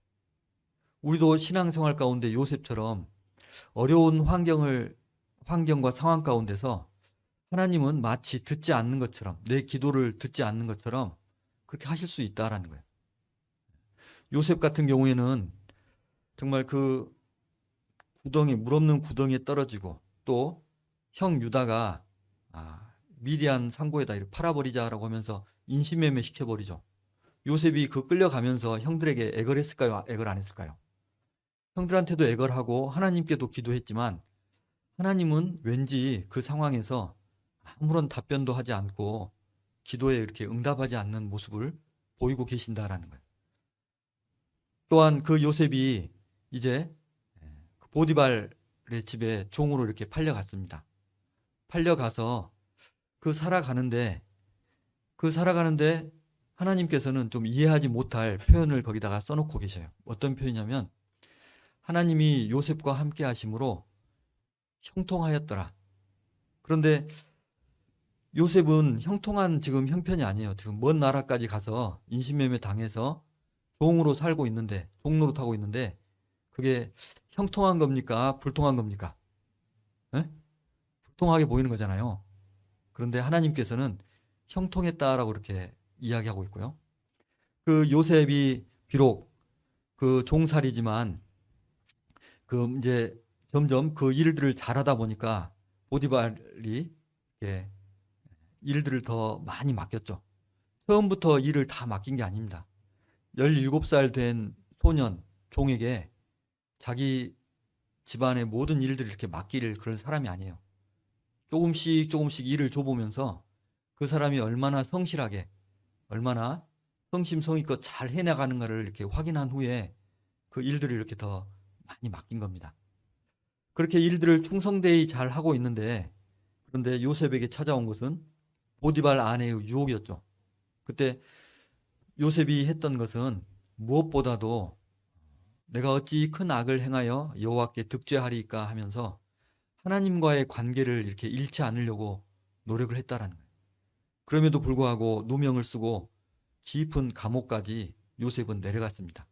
우리도 신앙생활 가운데 요셉처럼 어려운 환경과 상황 가운데서 하나님은 마치 듣지 않는 것처럼 내 기도를 듣지 않는 것처럼 그렇게 하실 수 있다라는 거예요. 요셉 같은 경우에는 정말 그 물 없는 구덩이에 떨어지고 또 형 유다가 미디안 상고에다 이렇게 팔아버리자라고 하면서 인신매매 시켜버리죠. 요셉이 그 끌려가면서 형들에게 애걸 했을까요? 애걸 안 했을까요? 형들한테도 애걸 하고 하나님께도 기도했지만 하나님은 왠지 그 상황에서 아무런 답변도 하지 않고 기도에 이렇게 응답하지 않는 모습을 보이고 계신다라는 거예요. 또한 그 요셉이 이제 보디발의 집에 종으로 이렇게 팔려갔습니다. 팔려가서 그 살아가는데 그 살아가는데 하나님께서는 좀 이해하지 못할 표현을 거기다가 써놓고 계셔요. 어떤 표현이냐면 하나님이 요셉과 함께 하심으로 형통하였더라. 그런데 요셉은 형통한 지금 형편이 아니에요. 지금 먼 나라까지 가서 인신매매 당해서 종으로 살고 있는데, 종노릇하고 있는데 그게 형통한 겁니까? 불통한 겁니까? 에? 불통하게 보이는 거잖아요. 그런데 하나님께서는 형통했다라고 이렇게 이야기하고 있고요. 그 요셉이 비록 그 종살이지만 그 이제 점점 그 일들을 잘하다 보니까 보디발이 이렇게 일들을 더 많이 맡겼죠. 처음부터 일을 다 맡긴 게 아닙니다. 17살 된 소년 종에게 자기 집안의 모든 일들을 이렇게 맡길 그런 사람이 아니에요. 조금씩 조금씩 일을 줘보면서 그 사람이 얼마나 성실하게, 얼마나 성심성의껏 잘 해나가는가를 이렇게 확인한 후에 그 일들을 이렇게 더 많이 맡긴 겁니다. 그렇게 일들을 충성되이 잘 하고 있는데, 그런데 요셉에게 찾아온 것은 보디발 아내의 유혹이었죠. 그때 요셉이 했던 것은 무엇보다도 내가 어찌 큰 악을 행하여 여호와께 득죄하리까 하면서 하나님과의 관계를 이렇게 잃지 않으려고 노력을 했다라는 거예요. 그럼에도 불구하고 누명을 쓰고 깊은 감옥까지 요셉은 내려갔습니다.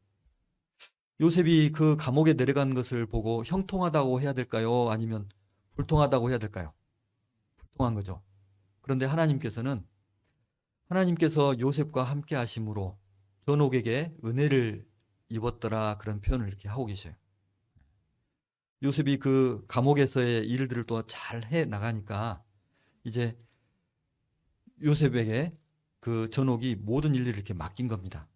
요셉이 그 감옥에 내려간 것을 보고 형통하다고 해야 될까요? 아니면 불통하다고 해야 될까요? 불통한 거죠. 그런데 하나님께서 요셉과 함께 하심으로 전옥에게 은혜를 입었더라, 그런 표현을 이렇게 하고 계셔요. 요셉이 그 감옥에서의 일들을 또 잘 해 나가니까 이제 요셉에게 그 전옥이 모든 일들을 이렇게 맡긴 겁니다.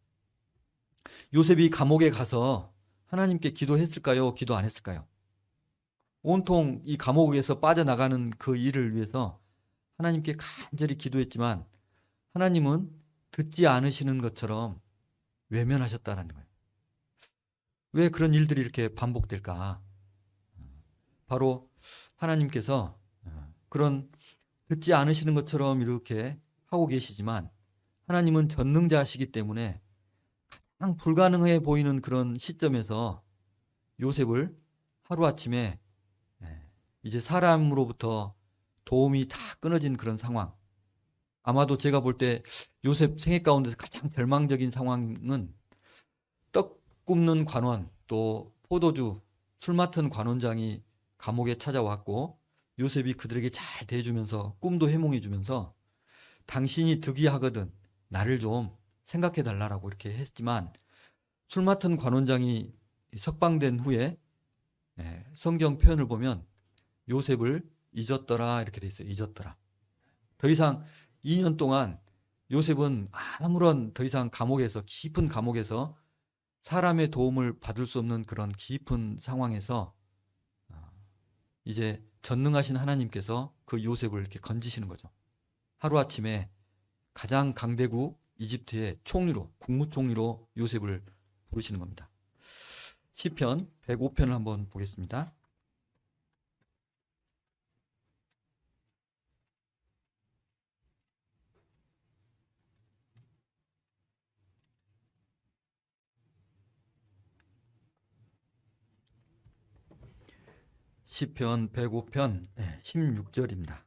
요셉이 감옥에 가서 하나님께 기도했을까요? 기도 안 했을까요? 온통 이 감옥에서 빠져나가는 그 일을 위해서 하나님께 간절히 기도했지만 하나님은 듣지 않으시는 것처럼 외면하셨다는 거예요. 왜 그런 일들이 이렇게 반복될까? 바로 하나님께서 그런 듣지 않으시는 것처럼 이렇게 하고 계시지만 하나님은 전능자시기 때문에 가장 불가능해 보이는 그런 시점에서 요셉을 하루아침에 이제 사람으로부터 도움이 다 끊어진 그런 상황. 아마도 제가 볼 때 요셉 생애 가운데서 가장 절망적인 상황은 떡 굽는 관원, 또 포도주, 술 맡은 관원장이 감옥에 찾아왔고 요셉이 그들에게 잘 대해주면서 꿈도 해몽해주면서 당신이 득이하거든 나를 좀 생각해 달라고 이렇게 했지만 술 맡은 관원장이 석방된 후에 성경 표현을 보면 요셉을 잊었더라 이렇게 돼 있어요. 잊었더라. 더 이상 2년 동안 요셉은 아무런 더 이상 감옥에서, 깊은 감옥에서 사람의 도움을 받을 수 없는 그런 깊은 상황에서 이제 전능하신 하나님께서 그 요셉을 이렇게 건지시는 거죠. 하루아침에 가장 강대국 이집트의 총리로, 국무총리로 요셉을 부르시는 겁니다. 시편 105편을 한번 보겠습니다. 시편 105편 16절입니다.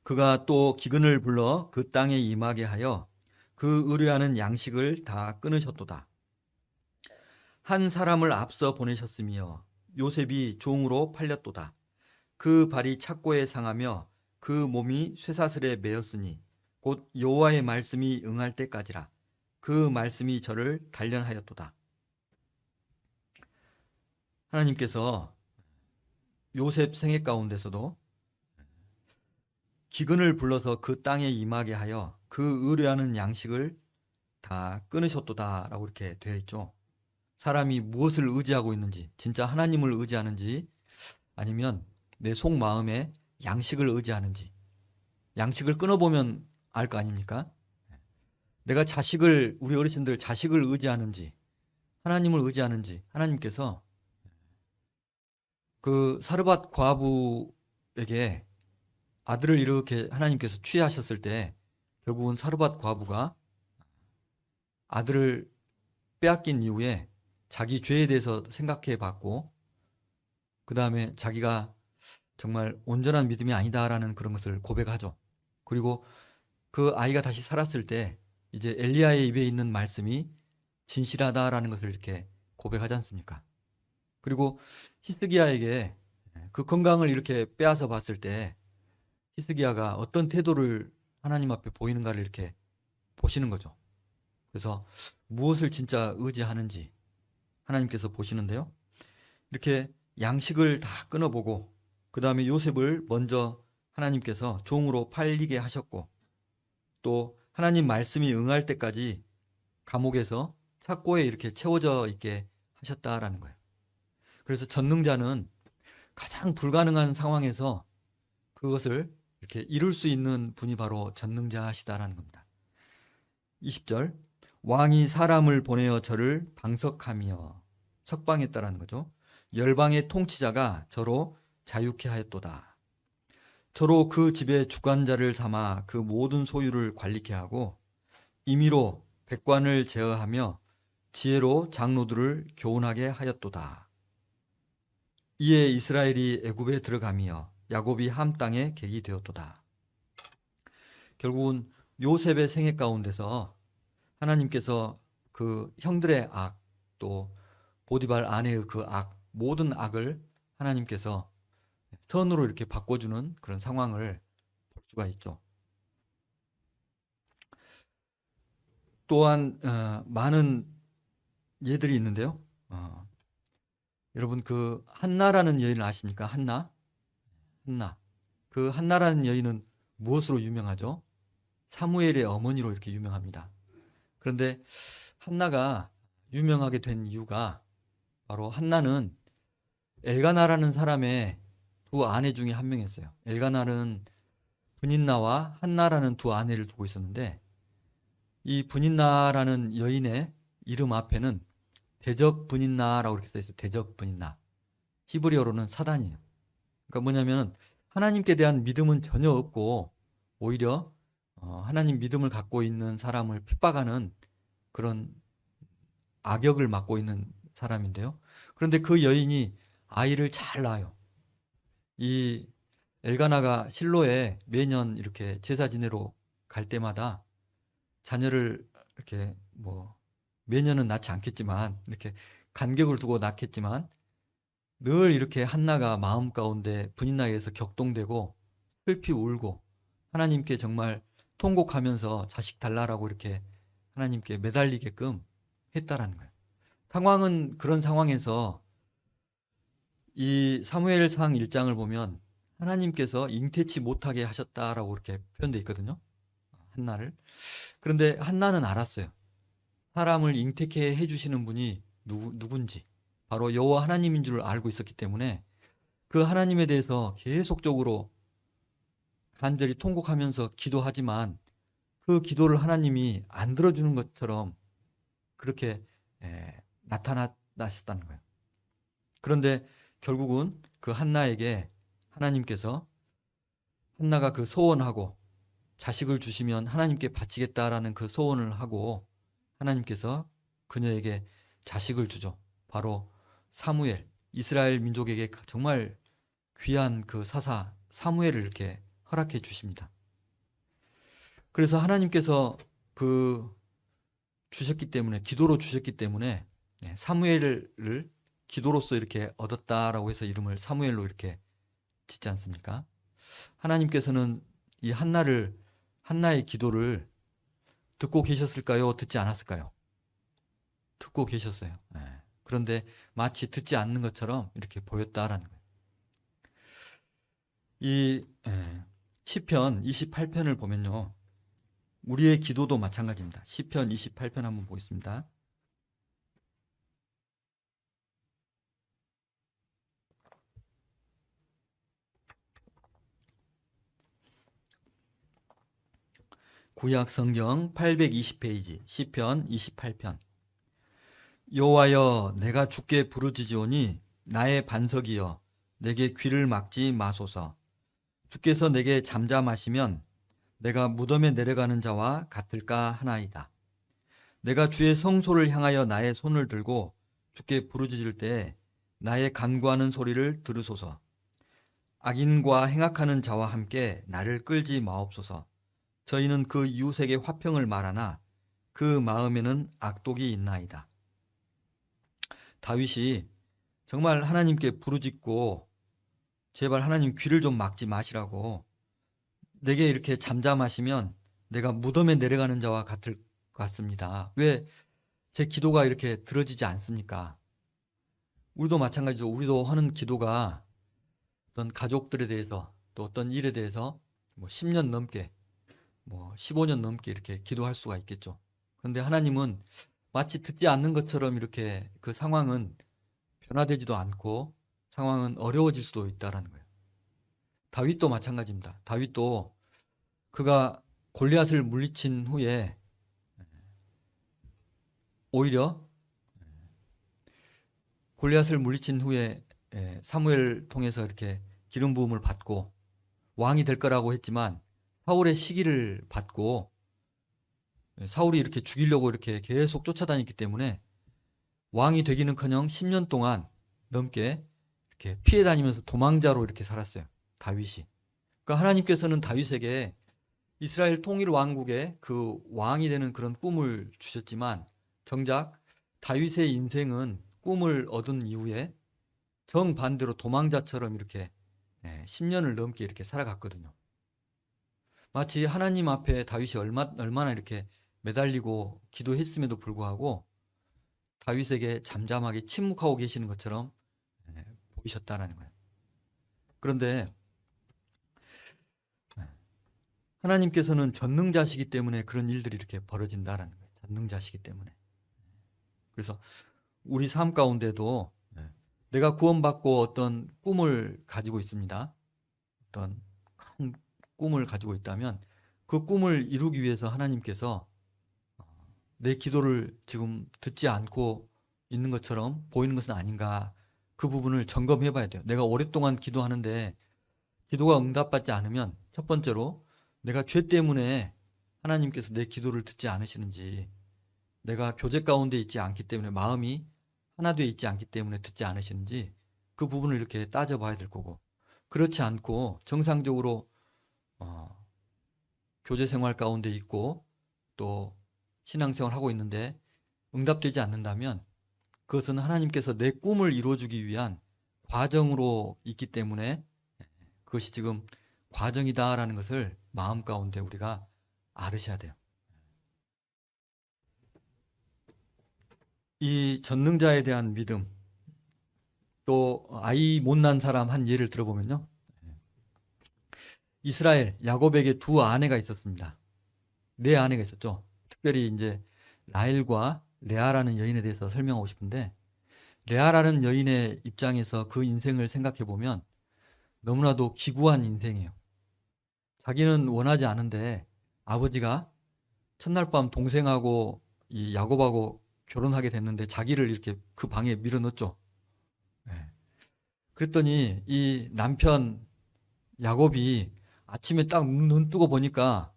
그가 또 기근을 불러 그 땅에 임하게 하여 그 의뢰하는 양식을 다 끊으셨도다. 한 사람을 앞서 보내셨으며 요셉이 종으로 팔렸도다. 그 발이 착고에 상하며 그 몸이 쇠사슬에 매였으니 곧 여호와의 말씀이 응할 때까지라. 그 말씀이 저를 단련하였도다. 하나님께서 요셉 생애 가운데서도 기근을 불러서 그 땅에 임하게 하여 그 의뢰하는 양식을 다 끊으셨도다라고 이렇게 되어 있죠. 사람이 무엇을 의지하고 있는지, 진짜 하나님을 의지하는지 아니면 내 속마음에 양식을 의지하는지, 양식을 끊어보면 알 거 아닙니까? 내가 우리 어르신들 자식을 의지하는지 하나님을 의지하는지 하나님께서 그 사르밧 과부에게 아들을 이렇게 하나님께서 취하셨을 때 결국은 사르밧 과부가 아들을 빼앗긴 이후에 자기 죄에 대해서 생각해 봤고 그 다음에 자기가 정말 온전한 믿음이 아니다라는 그런 것을 고백하죠. 그리고 그 아이가 다시 살았을 때 이제 엘리야의 입에 있는 말씀이 진실하다라는 것을 이렇게 고백하지 않습니까? 그리고 히스기야에게 그 건강을 이렇게 빼앗아 봤을 때 히스기야가 어떤 태도를 하나님 앞에 보이는가를 이렇게 보시는 거죠. 그래서 무엇을 진짜 의지하는지 하나님께서 보시는데요. 이렇게 양식을 다 끊어보고 그 다음에 요셉을 먼저 하나님께서 종으로 팔리게 하셨고 또 하나님 말씀이 응할 때까지 감옥에서 착고에 이렇게 채워져 있게 하셨다라는 거예요. 그래서 전능자는 가장 불가능한 상황에서 그것을 이렇게 이룰 수 있는 분이 바로 전능자시다라는 겁니다. 20절 왕이 사람을 보내어 저를 방석하며 석방했다라는 거죠. 열방의 통치자가 저로 자유케 하였도다. 저로 그 집의 주관자를 삼아 그 모든 소유를 관리케 하고 임의로 백관을 제어하며 지혜로 장로들을 교훈하게 하였도다. 이에 이스라엘이 애굽에 들어가며 야곱이 함 땅에 객이 되었도다. 결국은 요셉의 생애 가운데서 하나님께서 그 형들의 악, 또 보디발 아내의 그 악, 모든 악을 하나님께서 선으로 이렇게 바꿔주는 그런 상황을 볼 수가 있죠. 또한 많은 예들이 있는데요. 여러분 그 한나라는 여인을 아십니까? 한나. 그 한나라는 여인은 무엇으로 유명하죠? 사무엘의 어머니로 이렇게 유명합니다. 그런데 한나가 유명하게 된 이유가 바로 한나는 엘가나라는 사람의 두 아내 중에 한 명이었어요. 엘가나는 분인나와 한나라는 두 아내를 두고 있었는데 이 분인나라는 여인의 이름 앞에는 대적 분인나라고 이렇게 써 있어요. 대적 분인나. 히브리어로는 사단이에요. 그러니까 뭐냐면 하나님께 대한 믿음은 전혀 없고 오히려 하나님 믿음을 갖고 있는 사람을 핍박하는 그런 악역을 맡고 있는 사람인데요. 그런데 그 여인이 아이를 잘 낳아요. 이 엘가나가 실로에 매년 이렇게 제사 지내러 갈 때마다 자녀를 이렇게 뭐 매년은 낳지 않겠지만 이렇게 간격을 두고 낳겠지만 늘 이렇게 한나가 마음 가운데 분인나에서 격동되고 슬피 울고 하나님께 정말 통곡하면서 자식 달라라고 이렇게 하나님께 매달리게끔 했다라는 거예요. 상황은 그런 상황에서 이 사무엘상 1장을 보면 하나님께서 잉태치 못하게 하셨다라고 이렇게 표현되어 있거든요. 한나를. 그런데 한나는 알았어요. 사람을 잉태케 해주시는 분이 누군지 바로 여호와 하나님인 줄 알고 있었기 때문에 그 하나님에 대해서 계속적으로 간절히 통곡하면서 기도하지만 그 기도를 하나님이 안 들어주는 것처럼 그렇게 나타나셨다는 거예요. 그런데 결국은 그 한나에게 하나님께서 한나가 그 소원하고 자식을 주시면 하나님께 바치겠다라는 그 소원을 하고 하나님께서 그녀에게 자식을 주죠. 바로 사무엘, 이스라엘 민족에게 정말 귀한 그 사사 사무엘을 이렇게 허락해 주십니다. 그래서 하나님께서 그 주셨기 때문에 기도로 주셨기 때문에 사무엘을 기도로서 이렇게 얻었다라고 해서 이름을 사무엘로 이렇게 짓지 않습니까? 하나님께서는 이 한나의 기도를 듣고 계셨을까요? 듣지 않았을까요? 듣고 계셨어요. 그런데 마치 듣지 않는 것처럼 이렇게 보였다라는 거예요. 이 시편 28편을 보면요. 우리의 기도도 마찬가지입니다. 시편 28편 한번 보겠습니다. 구약 성경 820페이지 시편 28편. 여호와여, 내가 주께 부르짖으오니 나의 반석이여, 내게 귀를 막지 마소서. 주께서 내게 잠잠하시면 내가 무덤에 내려가는 자와 같을까 하나이다. 내가 주의 성소를 향하여 나의 손을 들고 주께 부르짖을 때에 나의 간구하는 소리를 들으소서. 악인과 행악하는 자와 함께 나를 끌지 마옵소서. 저희는 그 이웃에게 화평을 말하나 그 마음에는 악독이 있나이다. 다윗이 정말 하나님께 부르짖고 제발 하나님 귀를 좀 막지 마시라고, 내게 이렇게 잠잠하시면 내가 무덤에 내려가는 자와 같을 것 같습니다. 왜 제 기도가 이렇게 들어지지 않습니까? 우리도 마찬가지죠. 우리도 하는 기도가 어떤 가족들에 대해서 또 어떤 일에 대해서 10년 넘게 15년 넘게 이렇게 기도할 수가 있겠죠. 그런데 하나님은 마치 듣지 않는 것처럼 이렇게 그 상황은 변화되지도 않고 상황은 어려워질 수도 있다는 거예요. 다윗도 마찬가지입니다. 다윗도 그가 골리앗을 물리친 후에 오히려 골리앗을 물리친 후에 사무엘 통해서 이렇게 기름 부음을 받고 왕이 될 거라고 했지만 사울의 시기를 받고 사울이 이렇게 죽이려고 이렇게 계속 쫓아다녔기 때문에 왕이 되기는커녕 10년 동안 넘게 이렇게 피해 다니면서 도망자로 이렇게 살았어요. 다윗이. 그러니까 하나님께서는 다윗에게 이스라엘 통일 왕국의 그 왕이 되는 그런 꿈을 주셨지만 정작 다윗의 인생은 꿈을 얻은 이후에 정반대로 도망자처럼 이렇게 10년을 넘게 이렇게 살아갔거든요. 마치 하나님 앞에 다윗이 얼마나 이렇게 매달리고 기도했음에도 불구하고 다윗에게 잠잠하게 침묵하고 계시는 것처럼 보이셨다는 거예요. 그런데 하나님께서는 전능자시기 때문에 그런 일들이 이렇게 벌어진다는 거예요. 전능자시기 때문에. 그래서 우리 삶 가운데도 내가 구원받고 어떤 꿈을 가지고 있습니다. 어떤 큰 꿈을 가지고 있다면 그 꿈을 이루기 위해서 하나님께서 내 기도를 지금 듣지 않고 있는 것처럼 보이는 것은 아닌가, 그 부분을 점검해 봐야 돼요. 내가 오랫동안 기도하는데 기도가 응답받지 않으면 첫 번째로 내가 죄 때문에 하나님께서 내 기도를 듣지 않으시는지, 내가 교제 가운데 있지 않기 때문에 마음이 하나 되어 있지 않기 때문에 듣지 않으시는지 그 부분을 이렇게 따져봐야 될 거고, 그렇지 않고 정상적으로 교제 생활 가운데 있고 또 신앙생활 하고 있는데 응답되지 않는다면 그것은 하나님께서 내 꿈을 이루어주기 위한 과정으로 있기 때문에 그것이 지금 과정이다라는 것을 마음 가운데 우리가 알으셔야 돼요. 이 전능자에 대한 믿음, 또 아이 못난 사람 한 예를 들어보면요, 이스라엘 야곱에게 두 아내가 있었습니다. 네 아내가 있었죠. 특별히 이제 라헬과 레아라는 여인에 대해서 설명하고 싶은데, 레아라는 여인의 입장에서 그 인생을 생각해 보면 너무나도 기구한 인생이에요. 자기는 원하지 않은데 아버지가 첫날 밤 동생하고 이 야곱하고 결혼하게 됐는데 자기를 이렇게 그 방에 밀어넣었죠. 그랬더니 이 남편 야곱이 아침에 딱 눈 뜨고 보니까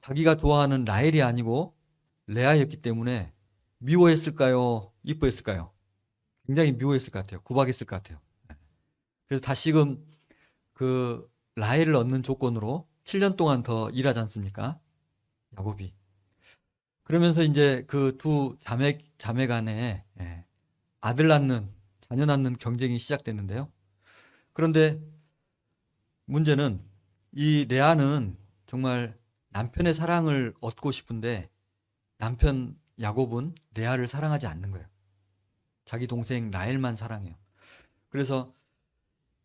자기가 좋아하는 라헬이 아니고 레아였기 때문에 미워했을까요? 이뻐했을까요? 굉장히 미워했을 것 같아요. 구박했을 것 같아요. 그래서 다시금 그 라헬을 얻는 조건으로 7년 동안 더 일하지 않습니까? 야곱이. 그러면서 이제 그 두 자매 간에 아들 낳는, 자녀 낳는 경쟁이 시작됐는데요. 그런데 문제는 이 레아는 정말 남편의 사랑을 얻고 싶은데 남편 야곱은 레아를 사랑하지 않는 거예요. 자기 동생 라헬만 사랑해요. 그래서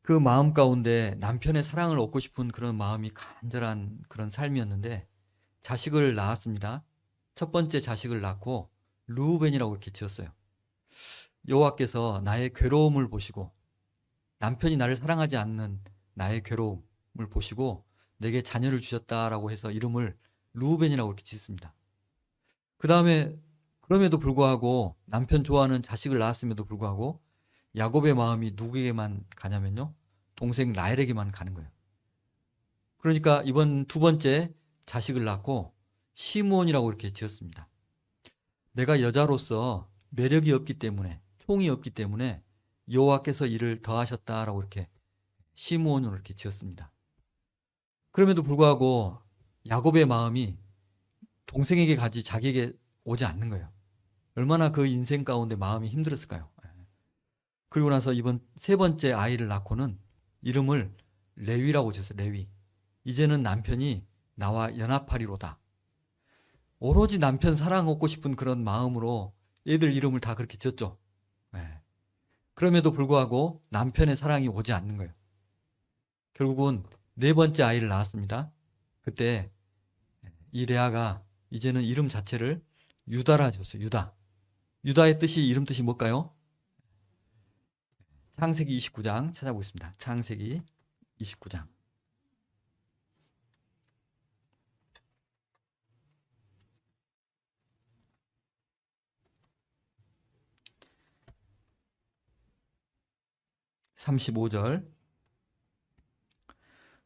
그 마음 가운데 남편의 사랑을 얻고 싶은 그런 마음이 간절한 그런 삶이었는데 자식을 낳았습니다. 첫 번째 자식을 낳고 르우벤이라고 이렇게 지었어요. 여호와께서 나의 괴로움을 보시고 남편이 나를 사랑하지 않는 나의 괴로움을 보시고 내게 자녀를 주셨다라고 해서 이름을 르우벤이라고 이렇게 짓습니다. 그 다음에 그럼에도 불구하고 남편 좋아하는 자식을 낳았음에도 불구하고 야곱의 마음이 누구에게만 가냐면요. 동생 라헬에게만 가는 거예요. 그러니까 이번 두 번째 자식을 낳고 시므온이라고 이렇게 지었습니다. 내가 여자로서 매력이 없기 때문에, 총이 없기 때문에 여호와께서 이를 더하셨다라고 이렇게 시므온으로 이렇게 지었습니다. 그럼에도 불구하고 야곱의 마음이 동생에게 가지 자기에게 오지 않는 거예요. 얼마나 그 인생 가운데 마음이 힘들었을까요? 그리고 나서 이번 세 번째 아이를 낳고는 이름을 레위라고 지었어요. 레위. 이제는 남편이 나와 연합하리로다. 오로지 남편 사랑 얻고 싶은 그런 마음으로 애들 이름을 다 그렇게 지었죠. 그럼에도 불구하고 남편의 사랑이 오지 않는 거예요. 결국은 네 번째 아이를 낳았습니다. 그때 이 레아가 이제는 이름 자체를 유다라 지었어요. 유다. 유다의 뜻이 이름 뜻이 뭘까요? 창세기 29장 찾아보겠습니다. 창세기 29장. (35절)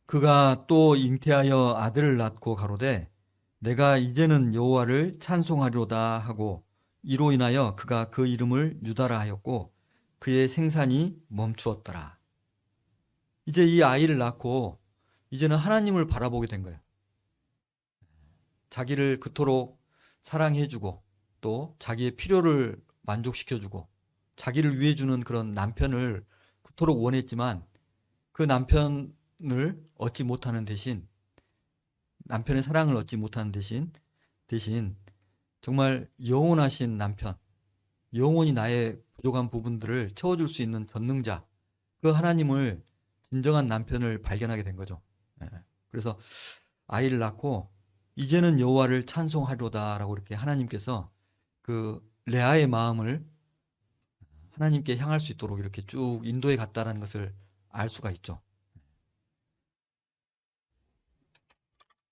그가 또 잉태하여 아들을 낳고 가로되 내가 이제는 여호와를 찬송하리로다 하고 이로 인하여 그가 그 이름을 유다라 하였고 그의 생산이 멈추었더라. 이제 이 아이를 낳고 이제는 하나님을 바라보게 된 거예요. 자기를 그토록 사랑해주고 또 자기의 필요를 만족시켜주고 자기를 위해 주는 그런 남편을 그토록 원했지만 그 남편을 얻지 못하는 대신 남편의 사랑을 얻지 못하는 대신 정말 영원하신 남편, 영원히 나의 부족한 부분들을 채워줄 수 있는 전능자, 그 하나님을 진정한 남편을 발견하게 된 거죠. 그래서 아이를 낳고 이제는 여호와를 찬송하리로다라고 이렇게 하나님께서 그 레아의 마음을 하나님께 향할 수 있도록 이렇게 쭉 인도해 갔다라는 것을 알 수가 있죠.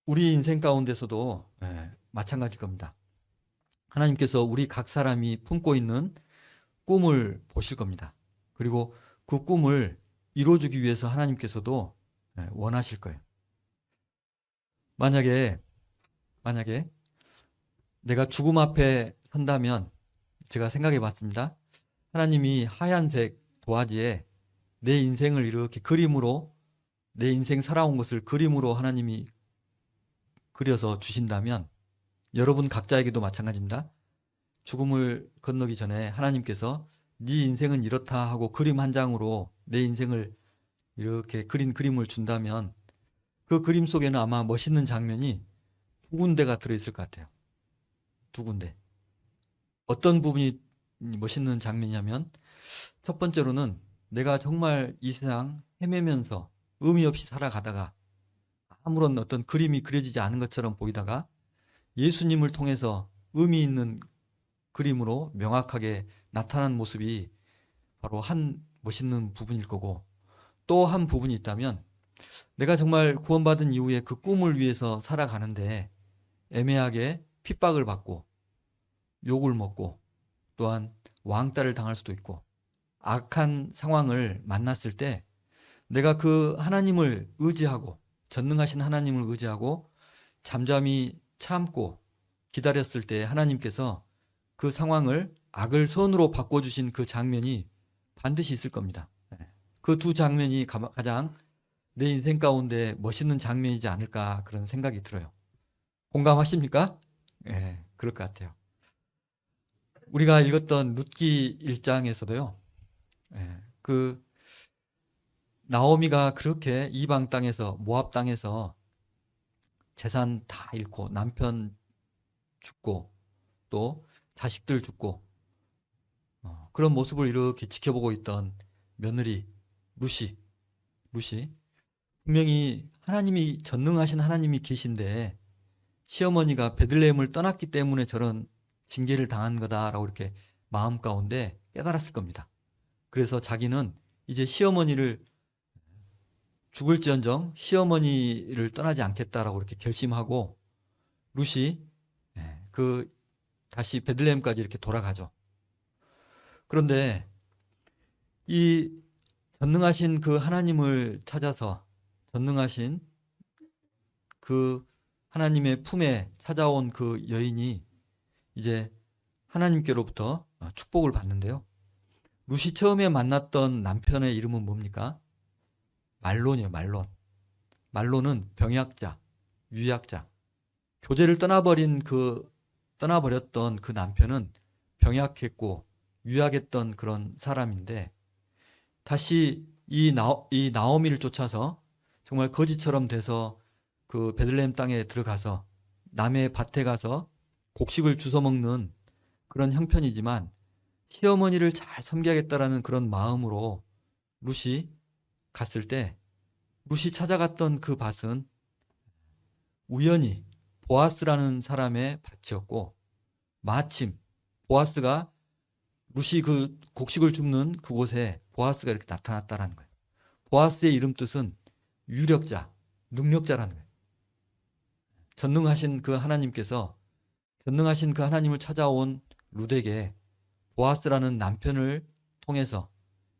우리 인생 가운데서도 마찬가지일 겁니다. 하나님께서 우리 각 사람이 품고 있는 꿈을 보실 겁니다. 그리고 그 꿈을 이루어주기 위해서 하나님께서도 원하실 거예요. 만약에 내가 죽음 앞에 선다면 제가 생각해 봤습니다. 하나님이 하얀색 도화지에 내 인생을 이렇게 그림으로 내 인생 살아온 것을 그림으로 하나님이 그려서 주신다면 여러분 각자에게도 마찬가지입니다. 죽음을 건너기 전에 하나님께서 네 인생은 이렇다 하고 그림 한 장으로 내 인생을 이렇게 그린 그림을 준다면 그 그림 속에는 아마 멋있는 장면이 두 군데가 들어있을 것 같아요. 두 군데. 어떤 부분이 멋있는 장면이냐면 첫 번째로는 내가 정말 이 세상 헤매면서 의미 없이 살아가다가 아무런 어떤 그림이 그려지지 않은 것처럼 보이다가 예수님을 통해서 의미 있는 그림으로 명확하게 나타난 모습이 바로 한 멋있는 부분일 거고 또 한 부분이 있다면 내가 정말 구원받은 이후에 그 꿈을 위해서 살아가는데 애매하게 핍박을 받고 욕을 먹고 또한 왕따를 당할 수도 있고 악한 상황을 만났을 때 내가 그 하나님을 의지하고 전능하신 하나님을 의지하고 잠잠히 참고 기다렸을 때 하나님께서 그 상황을 악을 선으로 바꿔주신 그 장면이 반드시 있을 겁니다. 그 두 장면이 가장 내 인생 가운데 멋있는 장면이지 않을까 그런 생각이 들어요. 공감하십니까? 그럴 것 같아요. 우리가 읽었던 룻기 1장에서도요. 그 나오미가 그렇게 이방 땅에서 모압 땅에서 재산 다 잃고 남편 죽고 또 자식들 죽고 그런 모습을 이렇게 지켜보고 있던 며느리 루시 분명히 하나님이 전능하신 하나님이 계신데 시어머니가 베들레헴을 떠났기 때문에 저런 징계를 당한 거다라고 이렇게 마음 가운데 깨달았을 겁니다. 그래서 자기는 이제 시어머니를 죽을지언정 시어머니를 떠나지 않겠다라고 이렇게 결심하고 룻이 그 다시 베들레헴까지 이렇게 돌아가죠. 그런데 이 전능하신 그 하나님을 찾아서 전능하신 그 하나님의 품에 찾아온 그 여인이 이제 하나님께로부터 축복을 받는데요. 룻이 처음에 만났던 남편의 이름은 뭡니까? 말론이에요. 말론. 말론은 병약자, 유약자. 교제를 떠나버렸던 그 남편은 병약했고 유약했던 그런 사람인데 다시 이 나오미를 쫓아서 정말 거지처럼 돼서 그 베들레헴 땅에 들어가서 남의 밭에 가서 곡식을 주워 먹는 그런 형편이지만 시어머니를 잘 섬겨야겠다라는 그런 마음으로 룻이 갔을 때 룻이 찾아갔던 그 밭은 우연히 보아스라는 사람의 밭이었고 마침 보아스가 룻이 그 곡식을 줍는 그곳에 보아스가 이렇게 나타났다라는 거예요. 보아스의 이름 뜻은 유력자, 능력자라는 거예요. 전능하신 그 하나님을 찾아온 룻에게 보아스라는 남편을 통해서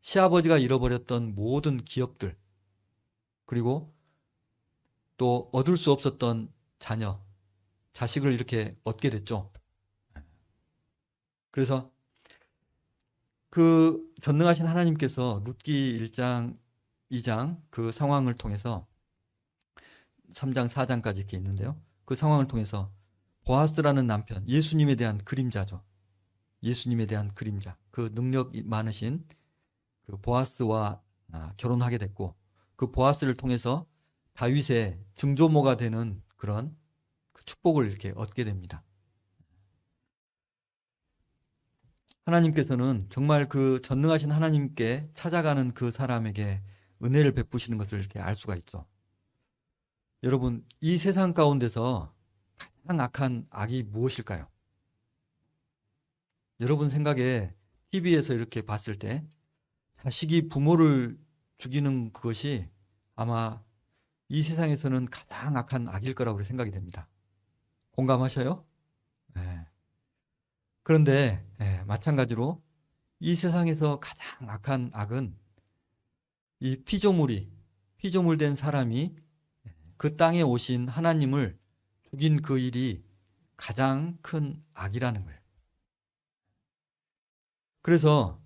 시아버지가 잃어버렸던 모든 기업들 그리고 또 얻을 수 없었던 자식을 이렇게 얻게 됐죠. 그래서 그 전능하신 하나님께서 룻기 1장, 2장 그 상황을 통해서 3장, 4장까지 이렇게 있는데요. 그 상황을 통해서 보아스라는 남편, 예수님에 대한 그림자죠. 예수님에 대한 그림자. 그 능력 많으신 그 보아스와 결혼하게 됐고 그 보아스를 통해서 다윗의 증조모가 되는 그런 그 축복을 이렇게 얻게 됩니다. 하나님께서는 정말 그 전능하신 하나님께 찾아가는 그 사람에게 은혜를 베푸시는 것을 이렇게 알 수가 있죠. 여러분, 이 세상 가운데서 가장 악한 악이 무엇일까요? 여러분 생각에 TV에서 이렇게 봤을 때 자식이 부모를 죽이는 그것이 아마 이 세상에서는 가장 악한 악일 거라고 생각이 됩니다. 공감하셔요? 네. 그런데 마찬가지로 이 세상에서 가장 악한 악은 이 피조물된 사람이 그 땅에 오신 하나님을 죽인 그 일이 가장 큰 악이라는 거예요. 그래서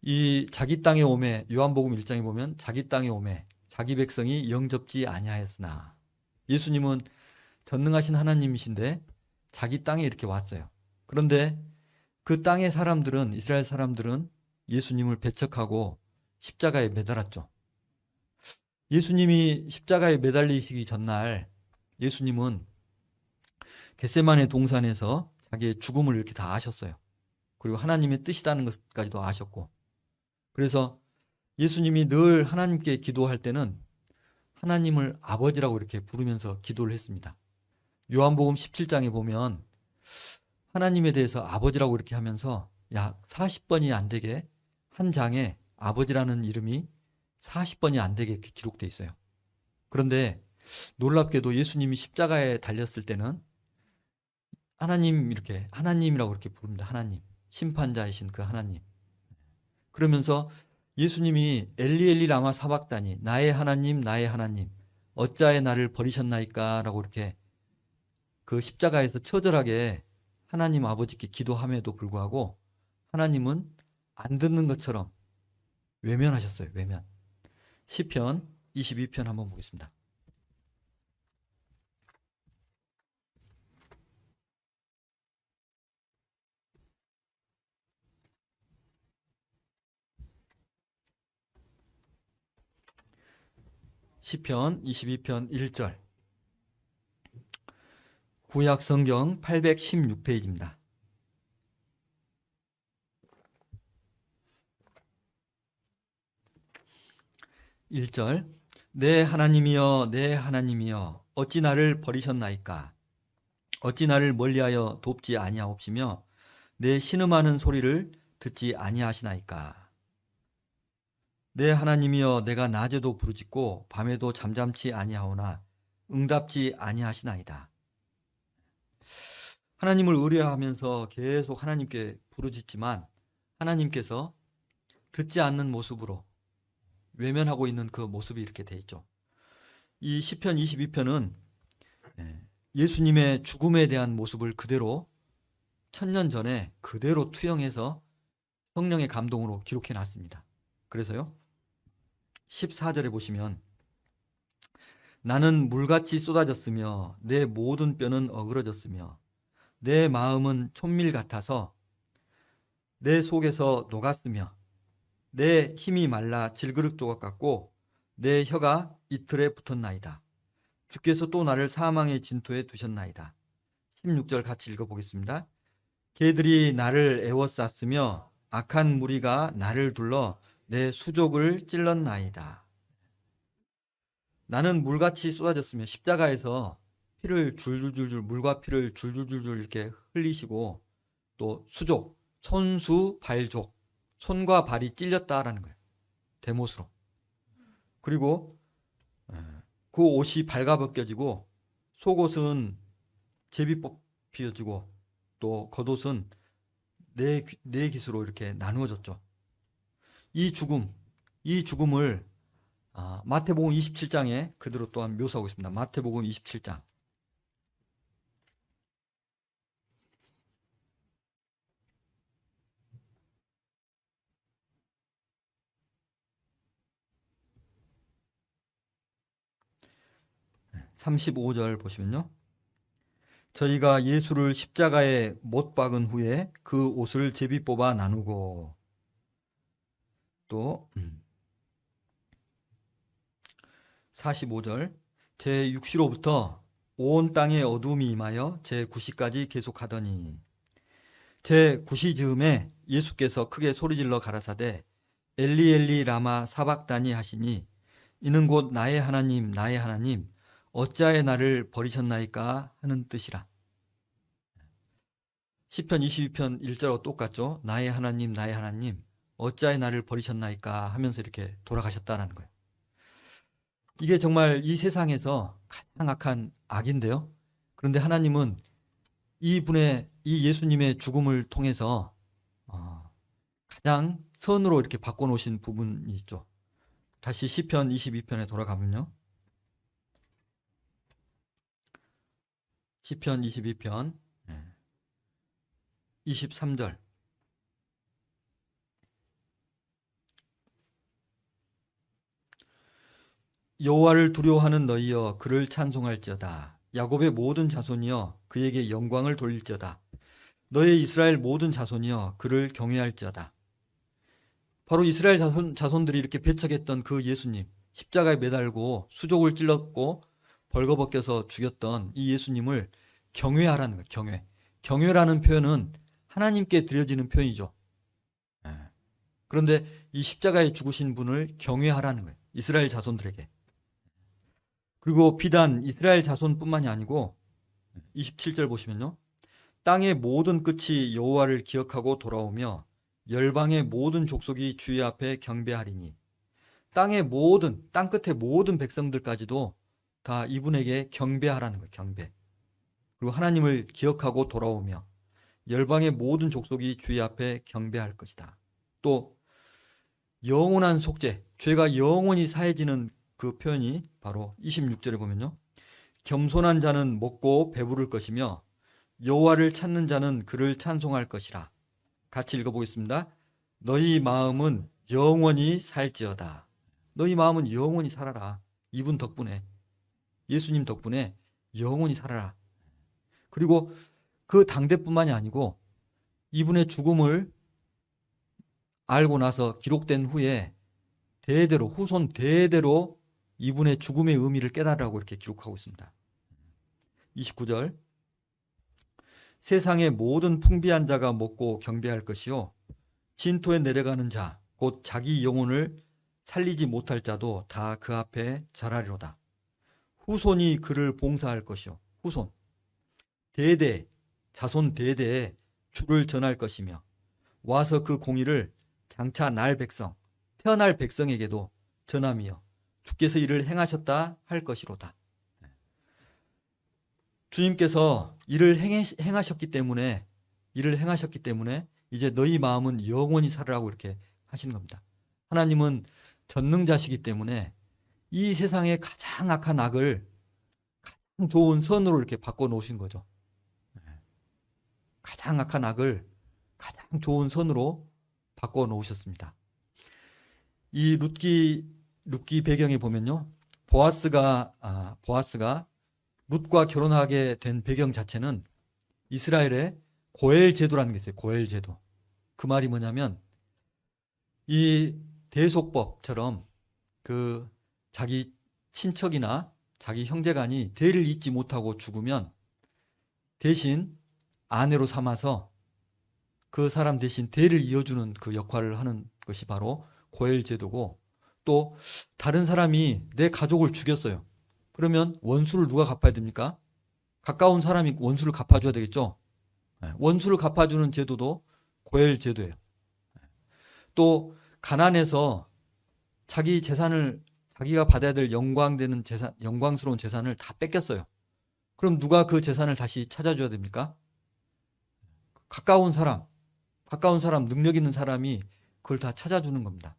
이 자기 땅에 오매 요한복음 1장에 보면 자기 땅에 오매 자기 백성이 영접지 아니하였으나 예수님은 전능하신 하나님이신데 자기 땅에 이렇게 왔어요. 그런데 그 땅의 사람들은 이스라엘 사람들은 예수님을 배척하고 십자가에 매달았죠. 예수님이 십자가에 매달리기 전날 예수님은 겟세마네 동산에서 자기의 죽음을 이렇게 다 아셨어요. 그리고 하나님의 뜻이라는 것까지도 아셨고 그래서 예수님이 늘 하나님께 기도할 때는 하나님을 아버지라고 이렇게 부르면서 기도를 했습니다. 요한복음 17장에 보면 하나님에 대해서 아버지라고 이렇게 하면서 약 40번이 안 되게 한 장에 아버지라는 이름이 40번이 안 되게 이렇게 기록되어 있어요. 그런데 놀랍게도 예수님이 십자가에 달렸을 때는 하나님이라고 이렇게 부릅니다. 하나님. 심판자이신 그 하나님. 그러면서 예수님이 엘리 엘리 라마 사박다니 나의 하나님 어찌하여 나를 버리셨나이까 라고 이렇게 그 십자가에서 처절하게 하나님 아버지께 기도함에도 불구하고 하나님은 안 듣는 것처럼 외면하셨어요. 외면. 시편 22편 한번 보겠습니다. 시편 22편 1절 구약 성경 816페이지입니다. 1절 내 하나님이여 내 하나님이여 어찌 나를 버리셨나이까 어찌 나를 멀리하여 돕지 아니하옵시며 내 신음하는 소리를 듣지 아니하시나이까 내 하나님이여 내가 낮에도 부르짖고 밤에도 잠잠치 아니하오나 응답지 아니하시나이다. 하나님을 의뢰하면서 계속 하나님께 부르짖지만 하나님께서 듣지 않는 모습으로 외면하고 있는 그 모습이 이렇게 돼 있죠. 이 시편 22편은 예수님의 죽음에 대한 모습을 그대로 1000년 전에 그대로 투영해서 성령의 감동으로 기록해 놨습니다. 그래서요, 14절에 보시면 나는 물같이 쏟아졌으며 내 모든 뼈는 어그러졌으며 내 마음은 촛밀 같아서 내 속에서 녹았으며 내 힘이 말라 질그릇 조각 같고 내 혀가 이틀에 붙었나이다. 주께서 또 나를 사망의 진토에 두셨나이다. 16절 같이 읽어보겠습니다. 개들이 나를 애워쌌으며 악한 무리가 나를 둘러 내 수족을 찔렀나이다. 나는 물같이 쏟아졌으며 십자가에서 피를 줄줄줄줄 물과 피를 줄줄줄줄 이렇게 흘리시고 또 수족, 손수, 발족, 손과 발이 찔렸다라는 거예요. 대못으로. 그리고 그 옷이 발가벗겨지고 속옷은 제비 뽑혀지고 또 겉옷은 네 깃으로 이렇게 나누어졌죠. 이 죽음을 마태복음 27장에 그대로 또한 묘사하고 있습니다. 마태복음 27장. 네, 35절 보시면요. 저희가 예수를 십자가에 못 박은 후에 그 옷을 제비 뽑아 나누고 또 45절 제 6시로부터 온 땅에 어둠이 임하여 제 9시까지 계속하더니 제 9시 즈음에 예수께서 크게 소리질러 가라사대 엘리 엘리 라마 사박다니 하시니 이는 곧 나의 하나님 나의 하나님 어찌하여 나를 버리셨나이까 하는 뜻이라. 시편 22편 1절과 똑같죠. 나의 하나님 나의 하나님 어찌하여 나를 버리셨나이까 하면서 이렇게 돌아가셨다는 거예요. 이게 정말 이 세상에서 가장 악한 악인데요. 그런데 하나님은 이 예수님의 죽음을 통해서 가장 선으로 이렇게 바꿔놓으신 부분이 있죠. 다시 시편 22편에 돌아가면요. 시편 22편 23절 여호와를 두려워하는 너희여 그를 찬송할지어다. 야곱의 모든 자손이여 그에게 영광을 돌릴지어다. 너의 이스라엘 모든 자손이여 그를 경외할지어다. 바로 이스라엘 자손들이 이렇게 배척했던 그 예수님, 십자가에 매달고 수족을 찔렀고 벌거벗겨서 죽였던 이 예수님을 경외하라는 거예요. 경외. 경외라는 표현은 하나님께 드려지는 표현이죠. 그런데 이 십자가에 죽으신 분을 경외하라는 거예요. 이스라엘 자손들에게. 그리고 비단 이스라엘 자손뿐만이 아니고 27절 보시면요. 땅의 모든 끝이 여호와를 기억하고 돌아오며 열방의 모든 족속이 주의 앞에 경배하리니 땅의 모든 땅 끝의 모든 백성들까지도 다 이분에게 경배하라는 거예요. 경배. 그리고 하나님을 기억하고 돌아오며 열방의 모든 족속이 주의 앞에 경배할 것이다. 또 영원한 속죄, 죄가 영원히 사해지는 그 표현이 바로 26절에 보면요. 겸손한 자는 먹고 배부를 것이며 여호와를 찾는 자는 그를 찬송할 것이라. 같이 읽어보겠습니다. 너희 마음은 영원히 살지어다. 너희 마음은 영원히 살아라. 이분 덕분에, 예수님 덕분에 영원히 살아라. 그리고 그 당대뿐만이 아니고 이분의 죽음을 알고 나서 기록된 후에 대대로 후손 대대로 이분의 죽음의 의미를 깨달으라고 이렇게 기록하고 있습니다. 29절 세상의 모든 풍비한 자가 먹고 경배할 것이요 진토에 내려가는 자 곧 자기 영혼을 살리지 못할 자도 다 그 앞에 절하리로다. 후손이 그를 봉사할 것이요 후손 대대 자손 대대에 주를 전할 것이며 와서 그 공의를 장차 날 백성 태어날 백성에게도 전함이여 주께서 이를 행하셨다 할 것이로다. 주님께서 행하셨기 때문에 이제 너희 마음은 영원히 살으라고 이렇게 하시는 겁니다. 하나님은 전능자시기 때문에 이 세상의 가장 악한 악을 가장 좋은 선으로 이렇게 바꿔 놓으신 거죠. 가장 악한 악을 가장 좋은 선으로 바꿔 놓으셨습니다. 이 룻기 배경에 보면요. 보아스가 룻과 결혼하게 된 배경 자체는 이스라엘의 고엘 제도라는 게 있어요. 고엘 제도. 그 말이 뭐냐면 이 대속법처럼 그 자기 친척이나 자기 형제간이 대를 잇지 못하고 죽으면 대신 아내로 삼아서 그 사람 대신 대를 이어주는 그 역할을 하는 것이 바로 고엘 제도고, 또 다른 사람이 내 가족을 죽였어요. 그러면 원수를 누가 갚아야 됩니까? 가까운 사람이 원수를 갚아줘야 되겠죠. 원수를 갚아주는 제도도 고엘 제도예요. 또 가난해서 자기 재산을, 자기가 받아야 될 영광스러운 재산을 다 뺏겼어요. 그럼 누가 그 재산을 다시 찾아줘야 됩니까? 가까운 사람, 능력 있는 사람이 그걸 다 찾아주는 겁니다.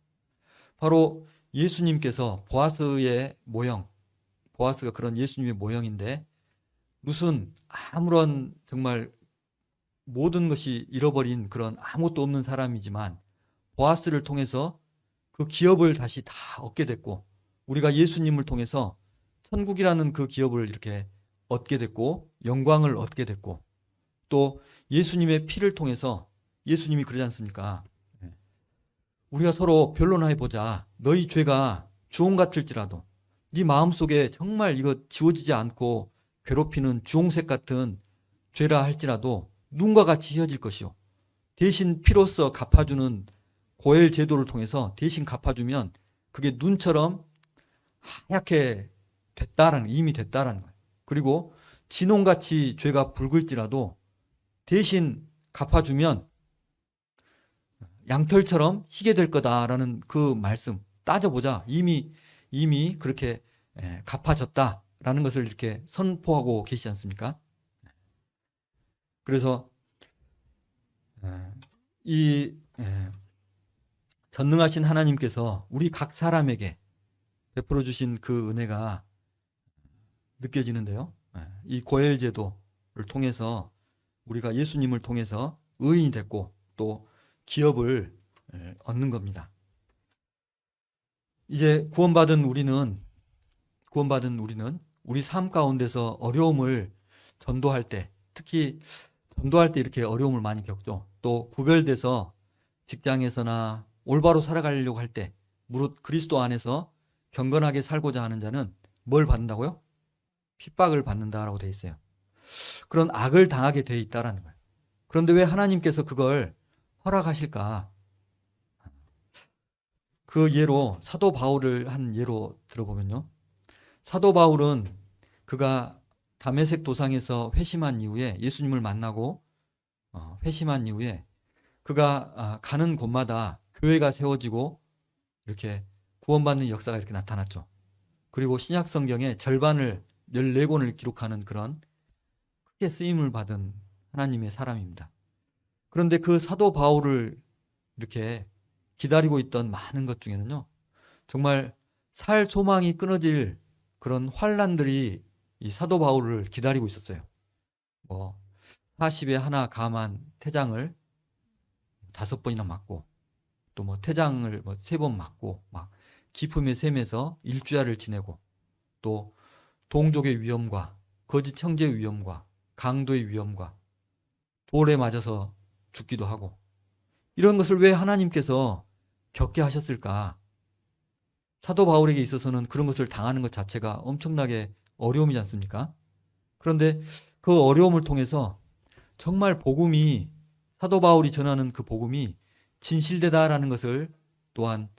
바로 예수님께서 보아스가 그런 예수님의 모형인데, 룻은 아무런 정말 모든 것이 잃어버린 그런 아무것도 없는 사람이지만 보아스를 통해서 그 기업을 다시 다 얻게 됐고, 우리가 예수님을 통해서 천국이라는 그 기업을 이렇게 얻게 됐고, 영광을 얻게 됐고, 또 예수님의 피를 통해서, 예수님이 그러지 않습니까? 우리가 서로 변론해 보자. 너희 죄가 주홍 같을지라도, 네 마음속에 정말 이거 지워지지 않고 괴롭히는 주홍색 같은 죄라 할지라도 눈과 같이 헤어질 것이요, 대신 피로써 갚아주는 고엘 제도를 통해서 대신 갚아주면 그게 눈처럼 하얗게 이미 됐다라는 거예요. 그리고 진홍같이 죄가 붉을지라도 대신 갚아주면 양털처럼 희게 될 거다라는 그 말씀, 따져보자. 이미 그렇게 갚아졌다라는 것을 이렇게 선포하고 계시지 않습니까? 그래서 이 전능하신 하나님께서 우리 각 사람에게 베풀어 주신 그 은혜가 느껴지는데요. 이 고엘 제도를 통해서 우리가 예수님을 통해서 의인이 됐고 또 기업을 얻는 겁니다. 이제 구원받은 우리는 우리 삶 가운데서 어려움을 전도할 때, 특히 전도할 때 이렇게 어려움을 많이 겪죠. 또 구별돼서 직장에서나 올바로 살아가려고 할 때, 무릇 그리스도 안에서 경건하게 살고자 하는 자는 뭘 받는다고요? 핍박을 받는다라고 되어 있어요. 그런 악을 당하게 되어 있다라는 거예요. 그런데 왜 하나님께서 그걸 허락하실까? 그 예로, 사도 바울을 한 예로 들어보면요. 사도 바울은 그가 다메섹 도상에서 회심한 이후에, 예수님을 만나고 회심한 이후에 그가 가는 곳마다 교회가 세워지고 이렇게 구원받는 역사가 이렇게 나타났죠. 그리고 신약 성경의 절반을, 14권을 기록하는 그런 크게 쓰임을 받은 하나님의 사람입니다. 그런데 그 사도 바울을 이렇게 기다리고 있던 많은 것 중에는요, 정말 살 소망이 끊어질 그런 환난들이 이 사도 바울을 기다리고 있었어요. 40에 하나 감한 태장을 5번이나 맞고, 또 태장을 3번 맞고, 막 기품의 셈에서 일주야를 지내고, 또 동족의 위험과 거짓 형제의 위험과 강도의 위험과 돌에 맞아서 죽기도 하고, 이런 것을 왜 하나님께서 겪게 하셨을까? 사도 바울에게 있어서는 그런 것을 당하는 것 자체가 엄청나게 어려움이지 않습니까? 그런데 그 어려움을 통해서 정말 복음이, 사도 바울이 전하는 그 복음이 진실되다라는 것을 또한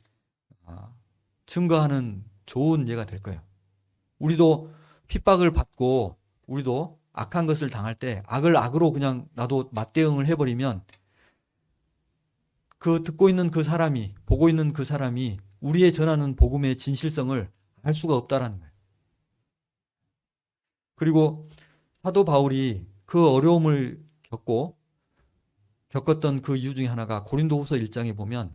증거하는 좋은 예가 될 거예요. 우리도 핍박을 받고 우리도 악한 것을 당할 때 악을 악으로 그냥 나도 맞대응을 해버리면 그 듣고 있는 그 사람이, 보고 있는 그 사람이 우리의 전하는 복음의 진실성을 알 수가 없다라는 거예요. 그리고 사도 바울이 그 어려움을 겪었던 그 이유 중에 하나가 고린도후서 1장에 보면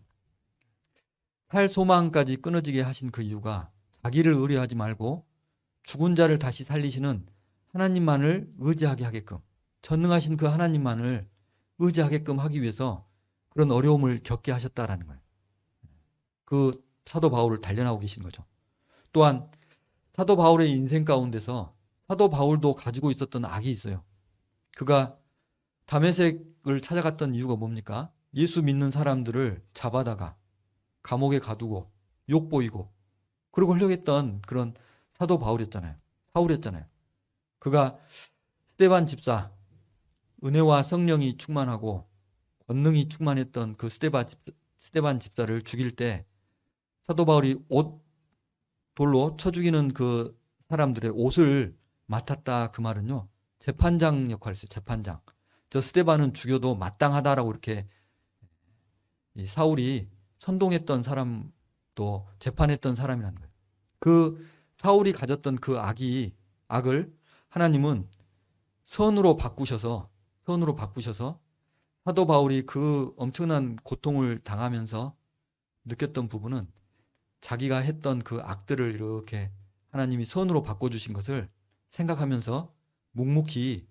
살 소망까지 끊어지게 하신 그 이유가 자기를 의뢰하지 말고 죽은 자를 다시 살리시는 하나님만을 의지하게 하게끔, 전능하신 그 하나님만을 의지하게끔 하기 위해서 그런 어려움을 겪게 하셨다라는 거예요. 그 사도 바울을 단련하고 계신 거죠. 또한 사도 바울의 인생 가운데서 사도 바울도 가지고 있었던 악이 있어요. 그가 다메섹을 찾아갔던 이유가 뭡니까? 예수 믿는 사람들을 잡아다가 감옥에 가두고 욕보이고 그러고 하려했던 그런 사도 바울이었잖아요. 사울이었잖아요. 그가 스데반 집사, 은혜와 성령이 충만하고 권능이 충만했던 그 스데반 집사를 죽일 때 사도 바울이 돌로 쳐 죽이는 그 사람들의 옷을 맡았다. 그 말은요, 재판장 역할을 했어요. 재판장. 저 스데반은 죽여도 마땅하다라고 이렇게 이 사울이 선동했던 사람도 재판했던 사람이라는 거예요. 그 사울이 가졌던 그 악을 하나님은 선으로 바꾸셔서 사도 바울이 그 엄청난 고통을 당하면서 느꼈던 부분은 자기가 했던 그 악들을 이렇게 하나님이 선으로 바꿔주신 것을 생각하면서 묵묵히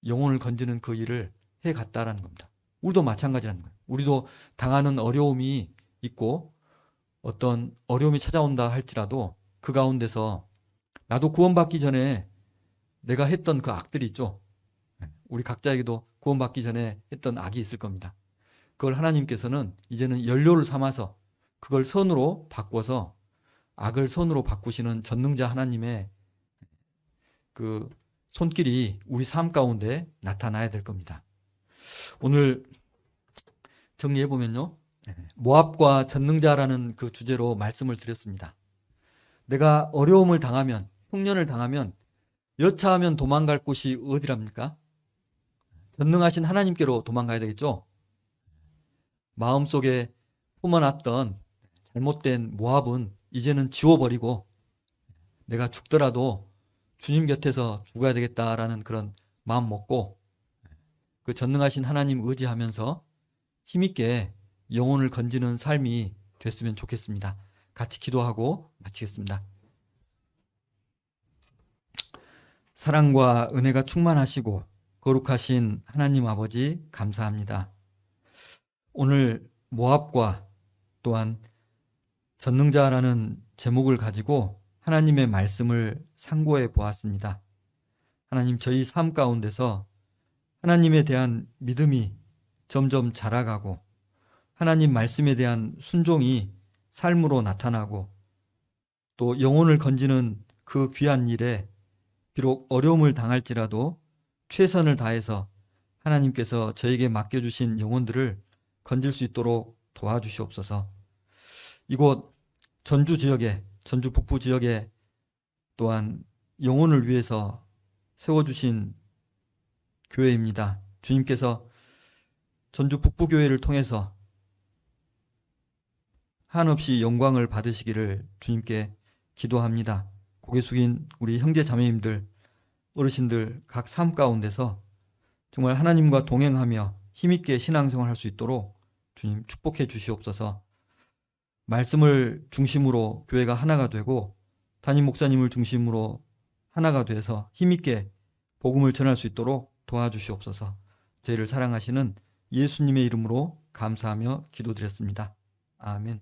영혼을 건지는 그 일을 해갔다라는 겁니다. 우리도 마찬가지라는 거예요. 우리도 당하는 어려움이 있고 어떤 어려움이 찾아온다 할지라도 그 가운데서 나도 구원받기 전에 내가 했던 그 악들이 있죠. 우리 각자에게도 구원받기 전에 했던 악이 있을 겁니다. 그걸 하나님께서는 이제는 연료를 삼아서 그걸 선으로 바꿔서 악을 선으로 바꾸시는 전능자 하나님의 그 손길이 우리 삶 가운데 나타나야 될 겁니다. 오늘 정리해 보면요, 모압과 전능자라는 그 주제로 말씀을 드렸습니다. 내가 어려움을 당하면, 흉년을 당하면 여차하면 도망갈 곳이 어디랍니까? 전능하신 하나님께로 도망가야 되겠죠. 마음속에 품어놨던 잘못된 모압은 이제는 지워버리고 내가 죽더라도 주님 곁에서 죽어야 되겠다라는 그런 마음 먹고 그 전능하신 하나님 의지하면서 힘있게 영혼을 건지는 삶이 됐으면 좋겠습니다. 같이 기도하고 마치겠습니다. 사랑과 은혜가 충만하시고 거룩하신 하나님 아버지 감사합니다. 오늘 모압과 또한 전능자라는 제목을 가지고 하나님의 말씀을 상고해 보았습니다. 하나님, 저희 삶 가운데서 하나님에 대한 믿음이 점점 자라가고 하나님 말씀에 대한 순종이 삶으로 나타나고 또 영혼을 건지는 그 귀한 일에 비록 어려움을 당할지라도 최선을 다해서 하나님께서 저에게 맡겨주신 영혼들을 건질 수 있도록 도와주시옵소서. 이곳 전주 지역에, 전주 북부 지역에 또한 영혼을 위해서 세워주신 교회입니다. 주님께서 전주 북부 교회를 통해서 한없이 영광을 받으시기를 주님께 기도합니다. 고개 숙인 우리 형제 자매님들, 어르신들 각 삶 가운데서 정말 하나님과 동행하며 힘있게 신앙생활 할 수 있도록 주님 축복해 주시옵소서. 말씀을 중심으로 교회가 하나가 되고 담임 목사님을 중심으로 하나가 돼서 힘있게 복음을 전할 수 있도록 도와주시옵소서. 저희를 사랑하시는 예수님의 이름으로 감사하며 기도드렸습니다. 아멘.